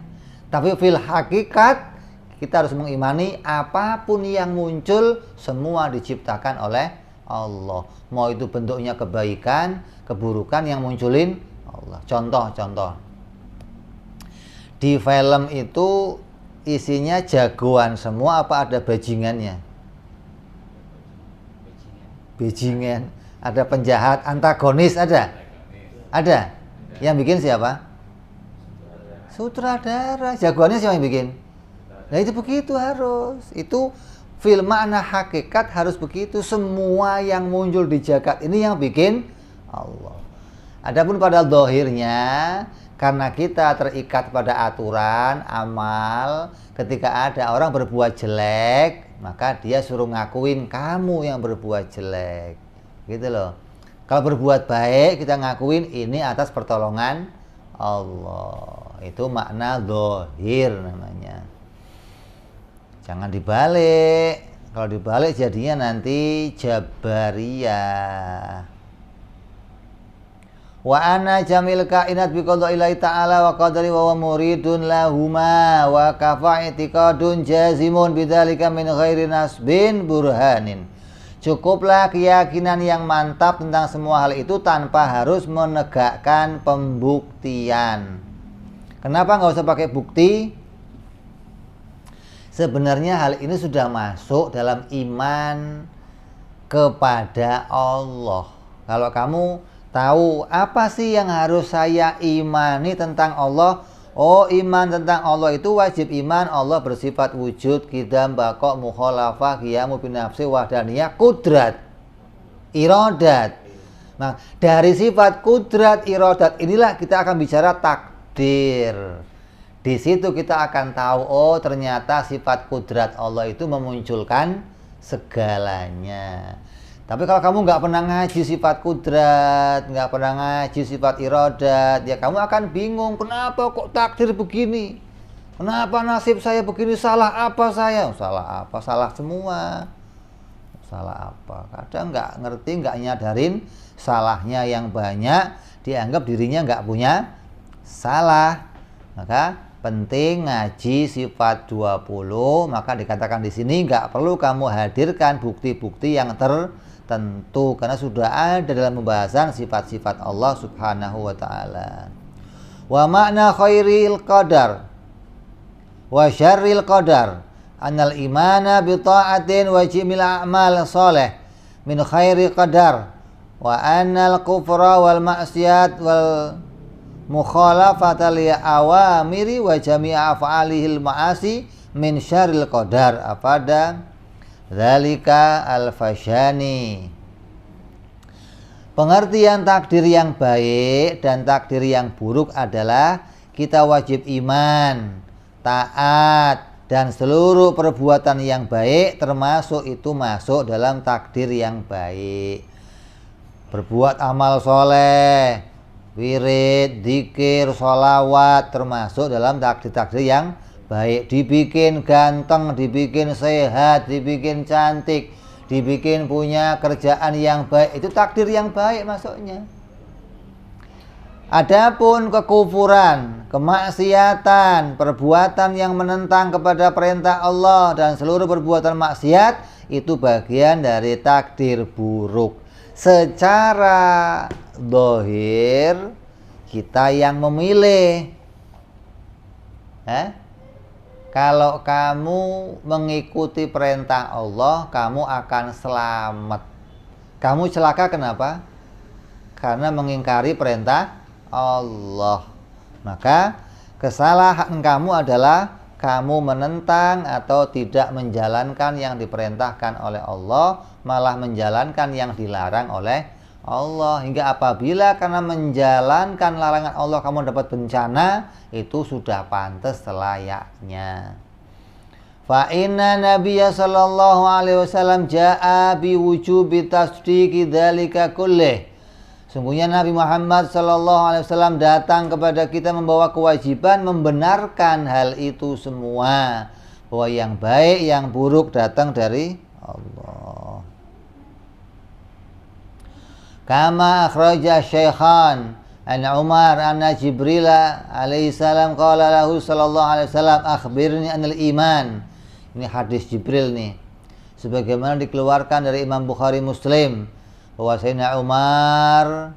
Tapi fil hakikat kita harus mengimani apapun yang muncul semua diciptakan oleh Allah. Mau itu bentuknya kebaikan, keburukan, yang munculin Allah. Contoh. Di film itu isinya jagoan semua apa ada bajingannya? Bajingan. Ada penjahat, antagonis ada? Ada. Yang bikin siapa? Sutradara. Jagoannya siapa yang bikin? Nah itu begitu harus. Itu fil makna hakikat harus begitu. Semua yang muncul di jagat ini yang bikin Allah. Adapun pada zahirnya, karena kita terikat pada aturan amal, ketika ada orang berbuat jelek, maka dia suruh ngakuin kamu yang berbuat jelek. Gitu loh. Kalau berbuat baik kita ngakuin ini atas pertolongan Allah. Itu makna zahir namanya. Jangan dibalik. Kalau dibalik jadinya nanti Jabariyah. Wa ana jamil kainat bi qada'illahi ta'ala wa qadari wa muridun lahuma wa kafa i'tiqadun jazimun bidzalika min ghairi nasbin burhanin. Cukuplah keyakinan yang mantap tentang semua hal itu tanpa harus menegakkan pembuktian. Kenapa nggak usah pakai bukti? Sebenarnya hal ini sudah masuk dalam iman kepada Allah. Kalau kamu tahu apa sih yang harus saya imani tentang Allah? Oh, iman tentang Allah itu wajib iman Allah bersifat wujud, qidam, baqa, mukhalafah, qiyamu binafsi, wahdaniyah, kudrat, iradat. Nah, dari sifat kudrat, iradat inilah kita akan bicara takdir. Di situ kita akan tahu, oh ternyata sifat kudrat Allah itu memunculkan segalanya. Tapi kalau kamu nggak pernah ngaji sifat kudrat, nggak pernah ngaji sifat iradat, ya kamu akan bingung, kenapa kok takdir begini? Kenapa nasib saya begini? Salah apa saya? Salah apa? Salah semua. Salah apa? Kadang nggak ngerti, nggak nyadarin salahnya yang banyak, dianggap dirinya nggak punya salah. Maka penting ngaji sifat 20, maka dikatakan di sini nggak perlu kamu hadirkan bukti-bukti yang tertentu karena sudah ada dalam pembahasan sifat-sifat Allah Subhanahu wa taala. Wa makna khairil qadar wa syarril qadar annal imana bi ta'atin wa jimil a'mal shalih min khairi qadar wa annal kufra wal ma'siyat wal mukhalafata li awamiri wa jami'a af'alihil ma'asi min syarril qadar. Afada Dzalika al-Fashani. Pengertian takdir yang baik dan takdir yang buruk adalah kita wajib iman, taat, dan seluruh perbuatan yang baik termasuk itu masuk dalam takdir yang baik. Berbuat amal soleh, wirid, dzikir, sholawat termasuk dalam takdir-takdir yang baik. Dibikin ganteng, dibikin sehat, dibikin cantik, dibikin punya kerjaan yang baik, itu takdir yang baik masuknya. Adapun kekufuran, kemaksiatan, perbuatan yang menentang kepada perintah Allah dan seluruh perbuatan maksiat itu bagian dari takdir buruk. Secara zahir kita yang memilih. Kalau kamu mengikuti perintah Allah, kamu akan selamat. Kamu celaka kenapa? Karena mengingkari perintah Allah. Maka kesalahan kamu adalah kamu menentang atau tidak menjalankan yang diperintahkan oleh Allah, malah menjalankan yang dilarang oleh Allah. Hingga apabila karena menjalankan larangan Allah kamu dapat bencana, itu sudah pantas selayaknya. Fa inna Nabiyya sallallahu alaihi wasallam jaa bi wujubi tasdiqi dzalika kullih. Sungguhnya Nabi Muhammad sallallahu alaihi wasallam datang kepada kita membawa kewajiban membenarkan hal itu semua, bahwa yang baik, yang buruk datang dari Allah. Kama akhraja Syaikhan an Umar anna Jibril alaihi salam qala lahu sallallahu alaihi wasallam akhbirni anil iman. Ini hadis Jibril nih. Sebagaimana dikeluarkan dari Imam Bukhari Muslim bahwa Sayyidina Umar,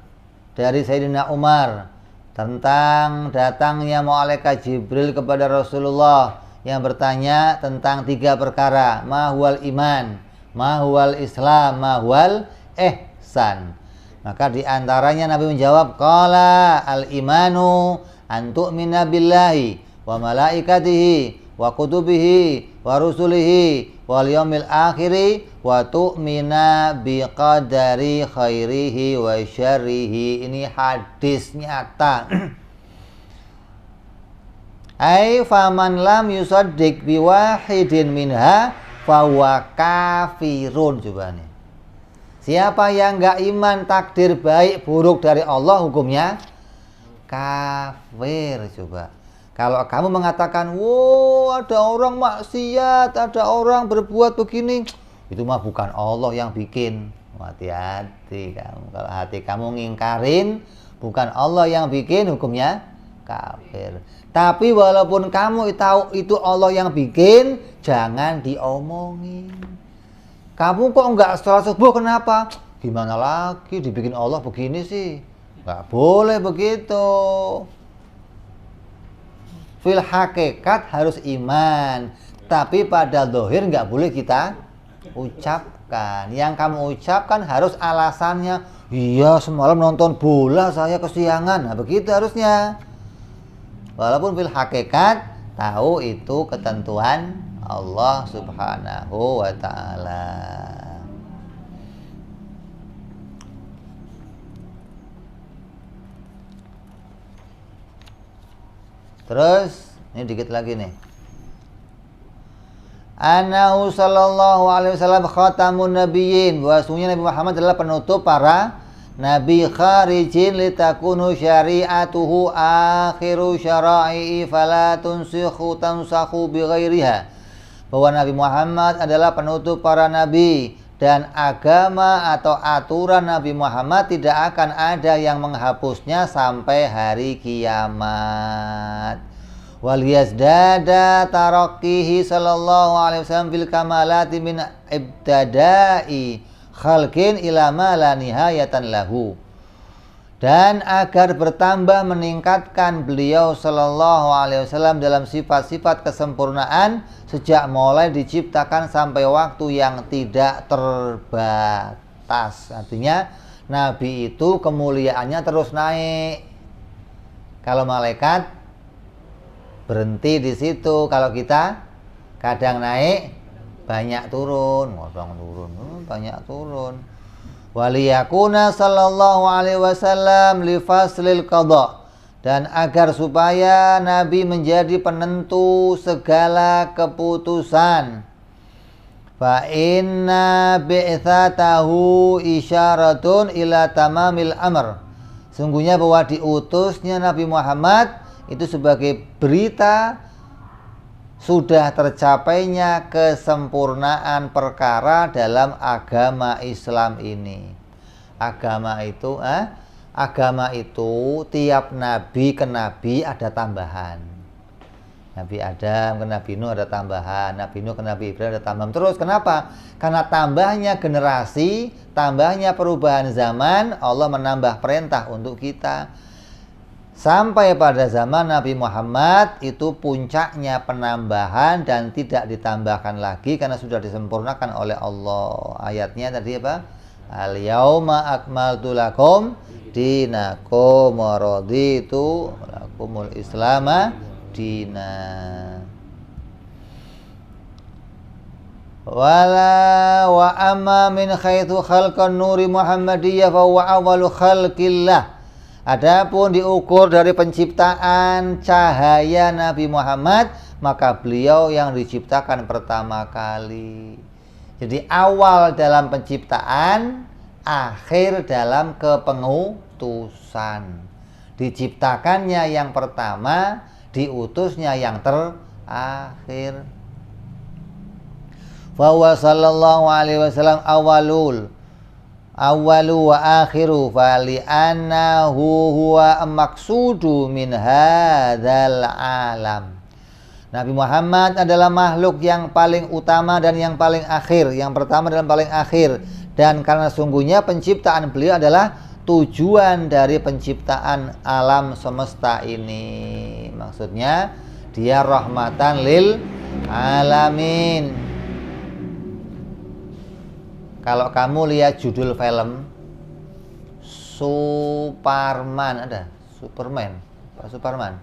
dari Sayyidina Umar tentang datangnya malaikat Jibril kepada Rasulullah yang bertanya tentang 3 perkara, ma huwal iman, ma huwal islam, ma huwal ihsan. Maka diantaranya Nabi menjawab, qala al-imanu an tu'mina billahi wa malaikatihi wa kutubihi wa rusulihi wal yaumil akhiri wa tu'mina biqadari khairihi wa syarrihi. Ini hadis nyata. Ai faman lam yusaddiq biwahidin minha fahuwa kafirun. Coba nih, siapa yang enggak iman takdir baik buruk dari Allah, hukumnya kafir. Coba kalau kamu mengatakan, wow ada orang maksiat, ada orang berbuat begini, itu mah bukan Allah yang bikin. Hati-hati kamu. Kalau hati kamu ngingkarin, bukan Allah yang bikin, hukumnya kafir. Tapi walaupun kamu tahu itu Allah yang bikin, jangan diomongin. Kamu kok enggak setelah subuh, kenapa? Gimana lagi dibikin Allah begini sih? Enggak boleh begitu. Fil hakikat harus iman, tapi pada zahir nggak boleh kita ucapkan. Yang kamu ucapkan harus alasannya. Iya, semalam nonton bola saya kesiangan. Nah, begitu harusnya. Walaupun fil hakikat tahu itu ketentuan Allah Subhanahu wa ta'ala. Terus ini dikit lagi nih. Anahu sallallahu alaihi wasallam khatamun nabiyyin. Bahwasanya Nabi Muhammad adalah penutup para nabi, kharijin litakunu syari'atuhu akhiru syara'i fala tunsikhu tansakhu bighairiha. Bahwa Nabi Muhammad adalah penutup para nabi dan agama atau aturan Nabi Muhammad tidak akan ada yang menghapusnya sampai hari kiamat. Wal yazdada tarakkihi sallallahu alaihi wasallam bil kamalati min ibtada'i khalqin ila ma la nihayatan lahu. Dan agar bertambah meningkatkan beliau sallallahu alaihi wasallam dalam sifat-sifat kesempurnaan sejak mulai diciptakan sampai waktu yang tidak terbatas. Artinya Nabi itu kemuliaannya terus naik. Kalau malaikat berhenti di situ, kalau kita kadang naik, banyak turun, banyak turun. Waliyakuna sallallahu alaihi wasallam li faslil qada, dan agar supaya Nabi menjadi penentu segala keputusan. Fa inna bi'tsatahu isyaratun ila tamamil amr. Sungguhnya bahwa diutusnya Nabi Muhammad itu sebagai berita sudah tercapainya kesempurnaan perkara dalam agama Islam ini. Agama itu tiap nabi ke nabi ada tambahan. Nabi Adam ke Nabi Nuh ada tambahan, Nabi Nuh ke Nabi Ibrahim ada tambahan. Terus kenapa? Karena tambahnya generasi, tambahnya perubahan zaman, Allah menambah perintah untuk kita. Sampai pada zaman Nabi Muhammad itu puncaknya penambahan dan tidak ditambahkan lagi karena sudah disempurnakan oleh Allah. Ayatnya tadi apa? Al-yauma akmaltu lakum dinakum wa raditu lakumul islama dina. Wala wa amma min khaitu khalqan nuri Muhammadiyah fa huwa awwalu khalqillah. Adapun diukur dari penciptaan cahaya Nabi Muhammad, maka beliau yang diciptakan pertama kali. Jadi awal dalam penciptaan, akhir dalam kepengutusan. Diciptakannya yang pertama, diutusnya yang terakhir. Fa huwa sallallahu alaihi wasallam awwalu wa akhiru fali annahu huwa maqsudu min hadzal alam. Nabi Muhammad adalah makhluk yang paling utama dan yang paling akhir, yang pertama dan paling akhir, dan karena sungguhnya penciptaan beliau adalah tujuan dari penciptaan alam semesta ini. Maksudnya dia rahmatan lil alamin. Kalau kamu lihat judul film Superman, ada Superman, Pak Superman,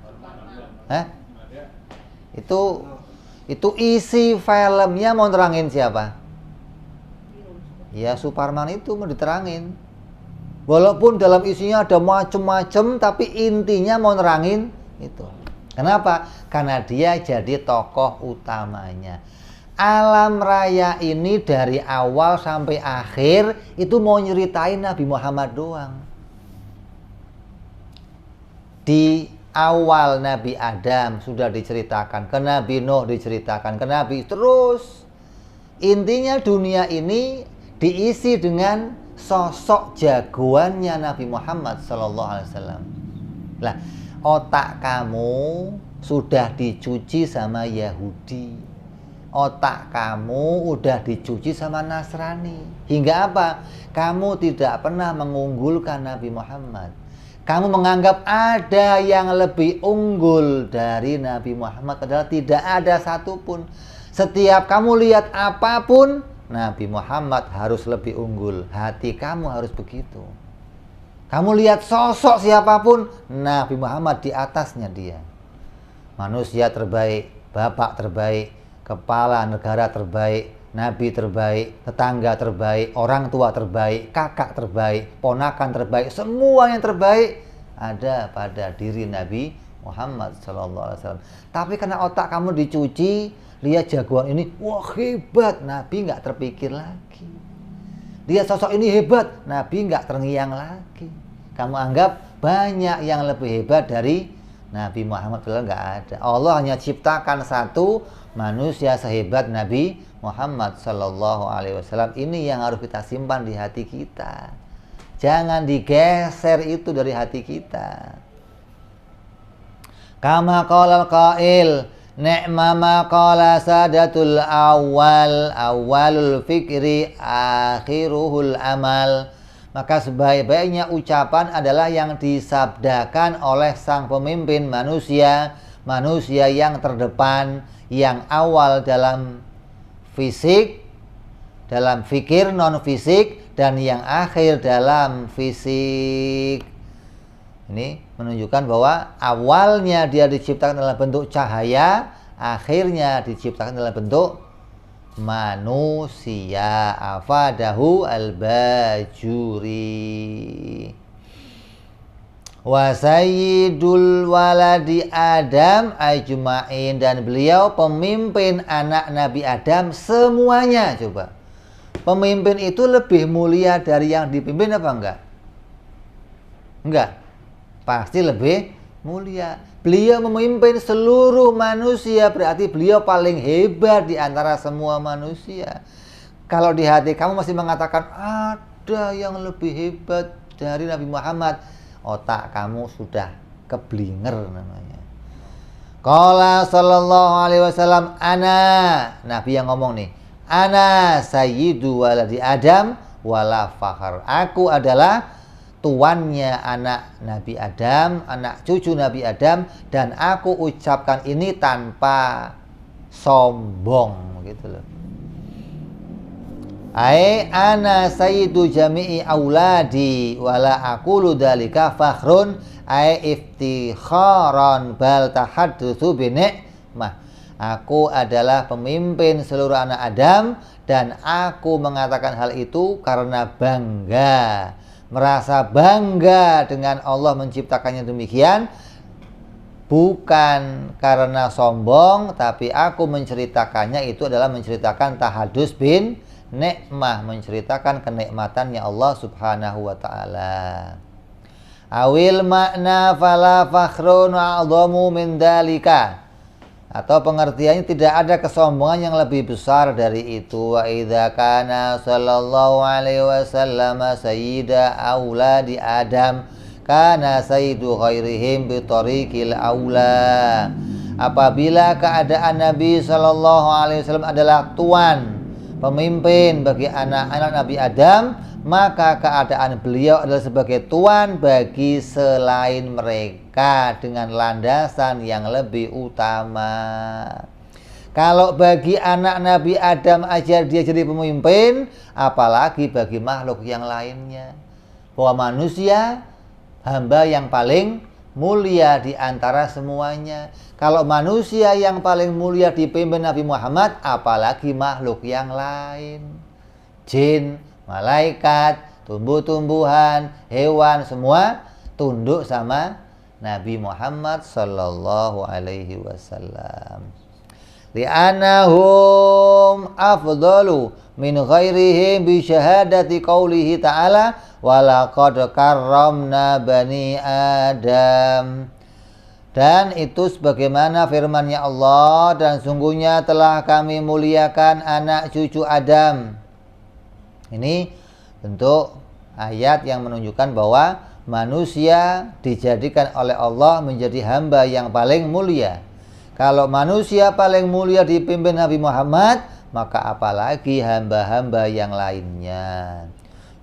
itu isi filmnya mau terangin siapa? Ya Superman itu mau diterangin. Walaupun dalam isinya ada macem-macem, tapi intinya mau nerangin itu. Kenapa? Karena dia jadi tokoh utamanya. Alam raya ini dari awal sampai akhir itu mau nyeritain Nabi Muhammad doang. Di awal Nabi Adam sudah diceritakan, ke Nabi Nuh diceritakan, ke Nabi terus. Intinya dunia ini diisi dengan sosok jagoannya Nabi Muhammad SAW. Lah, otak kamu sudah dicuci sama Yahudi. Otak kamu udah dicuci sama Nasrani. Hingga apa? Kamu tidak pernah mengunggulkan Nabi Muhammad. Kamu menganggap ada yang lebih unggul dari Nabi Muhammad, padahal tidak ada satupun. Setiap kamu lihat apapun, Nabi Muhammad harus lebih unggul. Hati kamu harus begitu. Kamu lihat sosok siapapun, Nabi Muhammad di atasnya dia. Manusia terbaik, bapak terbaik, kepala negara terbaik, nabi terbaik, tetangga terbaik, orang tua terbaik, kakak terbaik, ponakan terbaik, semua yang terbaik ada pada diri Nabi Muhammad SAW. Tapi karena otak kamu dicuci, lihat jagoan ini, wah hebat, Nabi nggak terpikir lagi. Dia sosok ini hebat, Nabi nggak terngiang lagi. Kamu anggap banyak yang lebih hebat dari Nabi Muhammad, padahal nggak ada. Allah hanya ciptakan satu manusia sehebat Nabi Muhammad Sallallahu Alaihi Wasallam. Ini yang harus kita simpan di hati kita. Jangan digeser itu dari hati kita. Kama qala qail, ni'ma ma qala sadatul awwalul fikri akhiruhul amal. Maka sebaik-baiknya ucapan adalah yang disabdakan oleh sang pemimpin manusia, manusia yang terdepan, yang awal dalam fisik, dalam fikir non fisik, dan yang akhir dalam fisik. Ini menunjukkan bahwa awalnya dia diciptakan dalam bentuk cahaya, akhirnya diciptakan dalam bentuk manusia. Afadahu al-Bajuri. Wa sayyidul waladi Adam ajma'in, dan beliau pemimpin anak Nabi Adam semuanya. Coba, pemimpin itu lebih mulia dari yang dipimpin apa enggak? Enggak, pasti lebih mulia. Beliau memimpin seluruh manusia, berarti beliau paling hebat di antara semua manusia. Kalau di hati kamu masih mengatakan ada yang lebih hebat dari Nabi Muhammad, otak kamu sudah keblinger namanya. Qala sallallahu alaihi wasallam, ana, Nabi yang ngomong nih, ana sayyidu waladi Adam wala fakhar. Aku adalah tuannya anak Nabi Adam, anak cucu Nabi Adam, dan aku ucapkan ini tanpa sombong, gitu loh. Ai ana sayyidu jami'i auladi wala aqulu dzalika fakhrun ai iftikharan bal tahaddutsu bi ni'mah. Aku adalah pemimpin seluruh anak Adam, dan aku mengatakan hal itu karena bangga, merasa bangga dengan Allah menciptakannya demikian, bukan karena sombong, tapi aku menceritakannya itu adalah menceritakan tahadus bin nikmah, menceritakan kenikmatannya Allah subhanahu wa ta'ala. Awil makna fala fakhrun a'zamu min dalika, atau pengertiannya tidak ada kesombongan yang lebih besar dari itu. Wa idza kana sallallahu alaihi wasallam sayyida auladi Adam kana sayyidu khairihim bi tariqil aula. Apabila keadaan Nabi sallallahu alaihi wasallam adalah tuan, pemimpin bagi anak-anak Nabi Adam, maka keadaan beliau adalah sebagai tuan bagi selain mereka dengan landasan yang lebih utama. Kalau bagi anak Nabi Adam aja dia jadi pemimpin, apalagi bagi makhluk yang lainnya. Bahwa manusia hamba yang paling mulia di antara semuanya. Kalau manusia yang paling mulia dipimpin Nabi Muhammad, apalagi makhluk yang lain. Jin, malaikat, tumbuh-tumbuhan, hewan, semua tunduk sama Nabi Muhammad sallallahu alaihi wasallam. Li'annahum afdalu min ghairihim bi syahadati qaulihi ta'ala wa laqad karramna bani Adam. Dan itu sebagaimana firman-Nya Allah, dan sungguhnya telah kami muliakan anak cucu Adam. Ini bentuk ayat yang menunjukkan bahwa manusia dijadikan oleh Allah menjadi hamba yang paling mulia. Kalau manusia paling mulia dipimpin Nabi Muhammad, maka apalagi hamba-hamba yang lainnya.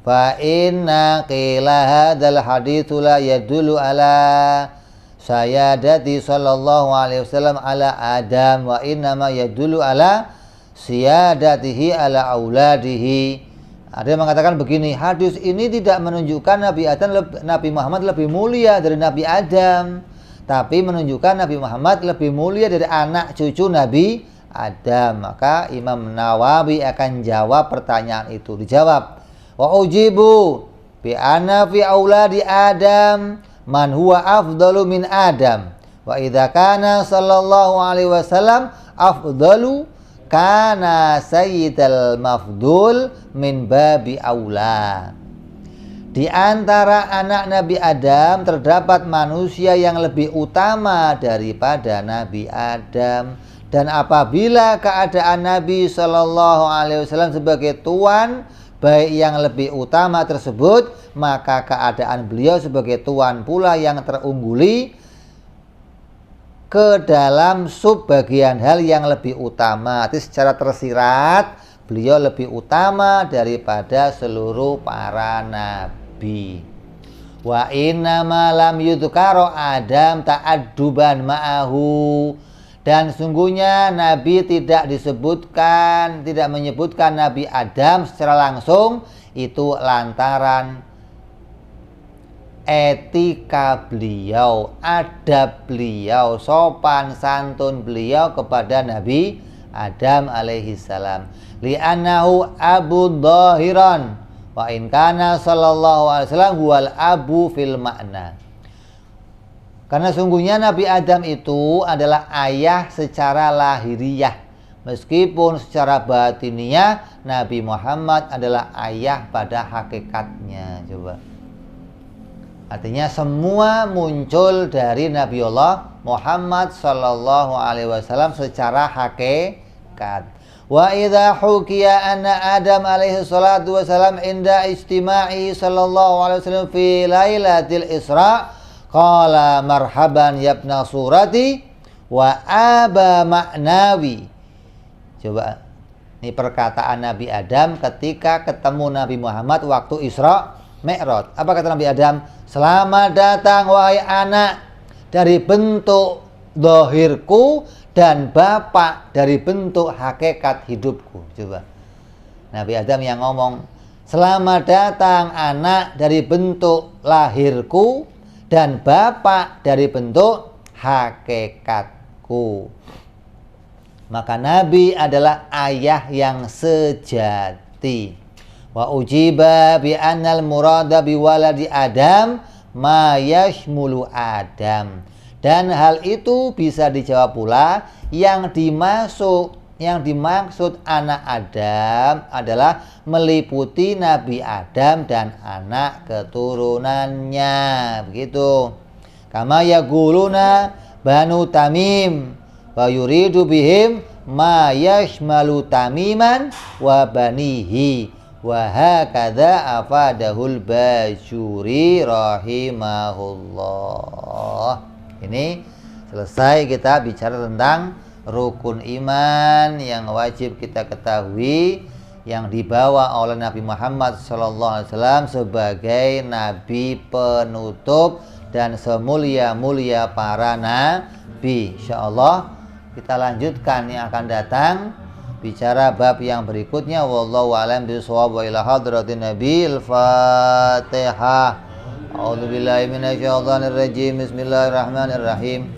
Fa inna qila hadzal haditsu la yadullu ala sayyadati sallallahu alaihi wasallam ala Adam, wa innama yadullu ala siyadatihi ala auladihi. Ada yang mengatakan begini, hadis ini tidak menunjukkan Nabi Muhammad lebih mulia dari Nabi Adam, tapi menunjukkan Nabi Muhammad lebih mulia dari anak cucu Nabi Adam. Maka Imam Nawawi akan jawab pertanyaan itu. Dijawab, wa ujibu bi anna fi auladi Adam man huwa afdalu min Adam, wa idza kana sallallahu alaihi wasallam afdalu kana sayyidal mafdul min babi aula. Di antara anak Nabi Adam terdapat manusia yang lebih utama daripada Nabi Adam, dan apabila keadaan Nabi sallallahu alaihi wasallam sebagai tuan baik yang lebih utama tersebut, maka keadaan beliau sebagai tuan pula yang terungguli ke dalam subbagian hal yang lebih utama. Jadi secara tersirat beliau lebih utama daripada seluruh para nabi. Wa inna ma lam yudhkaro Adam ta'adduban ma'ahu, dan sungguhnya Nabi tidak menyebutkan Nabi Adam secara langsung, itu lantaran etika beliau, adab beliau, sopan santun beliau kepada Nabi Adam alaihi salam. Li'annahu abu dhahiran wa in kana sallallahu alaihi wasallam huwal abu fil makna. Karena sungguhnya Nabi Adam itu adalah ayah secara lahiriah, meskipun secara batiniah Nabi Muhammad adalah ayah pada hakikatnya. Coba. Artinya semua muncul dari Nabi Allah Muhammad sallallahu alaihi wasallam secara hakikat. Wa idza hukiya anna Adam alaihi salatu wasallam inda istima'i sallallahu alaihi wasallam fi lailatul Isra qala marhaban yabna surati wa aba ma'nawi. Coba, ini perkataan Nabi Adam ketika ketemu Nabi Muhammad waktu Isra Mi'raj. Apa kata Nabi Adam? Selamat datang wahai anak dari bentuk zahirku dan bapak dari bentuk hakikat hidupku. Coba, Nabi Adam yang ngomong, selamat datang anak dari bentuk lahirku dan bapak dari bentuk hakikatku. Maka Nabi adalah ayah yang sejati. Wa ujiba bi annal murada bi waladi Adam ma yashmulu Adam. Dan hal itu bisa dijawab pula yang dimaksud anak Adam adalah meliputi Nabi Adam dan anak keturunannya. Begitu. Kama yaquluna Banu Tamim wa yuridu bihim ma yashmalu Tamiman wa banihi. Wa hakadha afadahul Bajuri rahimahullah. Ini selesai kita bicara tentang rukun iman yang wajib kita ketahui, yang dibawa oleh Nabi Muhammad SAW sebagai nabi penutup dan semulia-mulia para nabi. Insyaallah kita lanjutkan yang akan datang, bicara bab yang berikutnya. Wallahu a'lam bishawab. Wa ila hadratin Nabil Fatihah. A'udzubillahi minasyaitonir rajim. Bismillahirrahmanirrahim.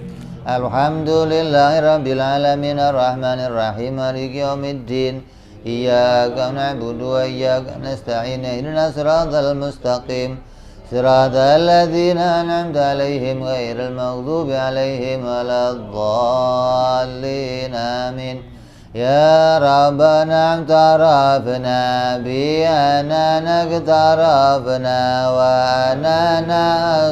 Alhamdulillahirabbil alamin arrahmanir rahim maliki yaumiddin. Iyyaka na'budu wa iyyaka nasta'in. Ihdinas siratal mustaqim. Siratal ladzina an'amta 'alaihim ghairil maghdubi 'alaihim waladdallin. Amin. Ya Rabbana amtarafna bi anana iktarafna wa anana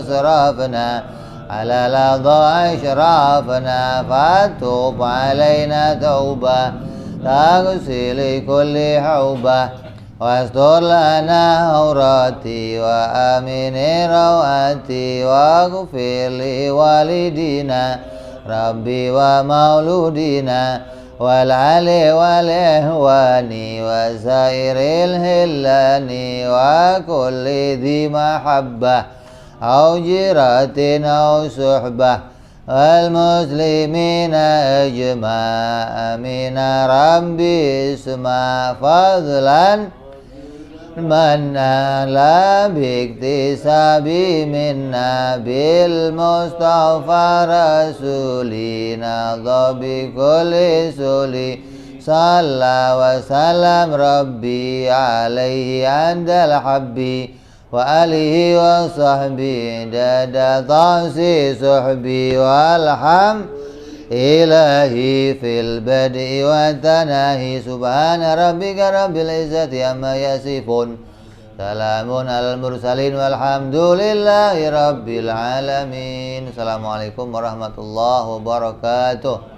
asrafna ala ladha ashrafna fatub alaina tauba taghsili kulli hauba wastur lana aurati wa amini rawati wa ghfir li walidina rabbi wa mauludina wal ali wal ihwani wa sairil hillani wa kulli dhi mahabbah au jiratin au suhbah wal muslimina ajma' amina rabbi isma fadlan manna la biktisabi minna bil mustafa rasulina dhabi kulli suli salla wa salam rabbi alaihi andal habbi wa alihi wa sahbihi dada tasi suhbi walham ilahi fil badi wa tanahi subhana rabbika rabbil izzati amma yasifun salamun alal mursalin walhamdulillahi rabbil alamin. Assalamualaikum warahmatullahi wabarakatuh.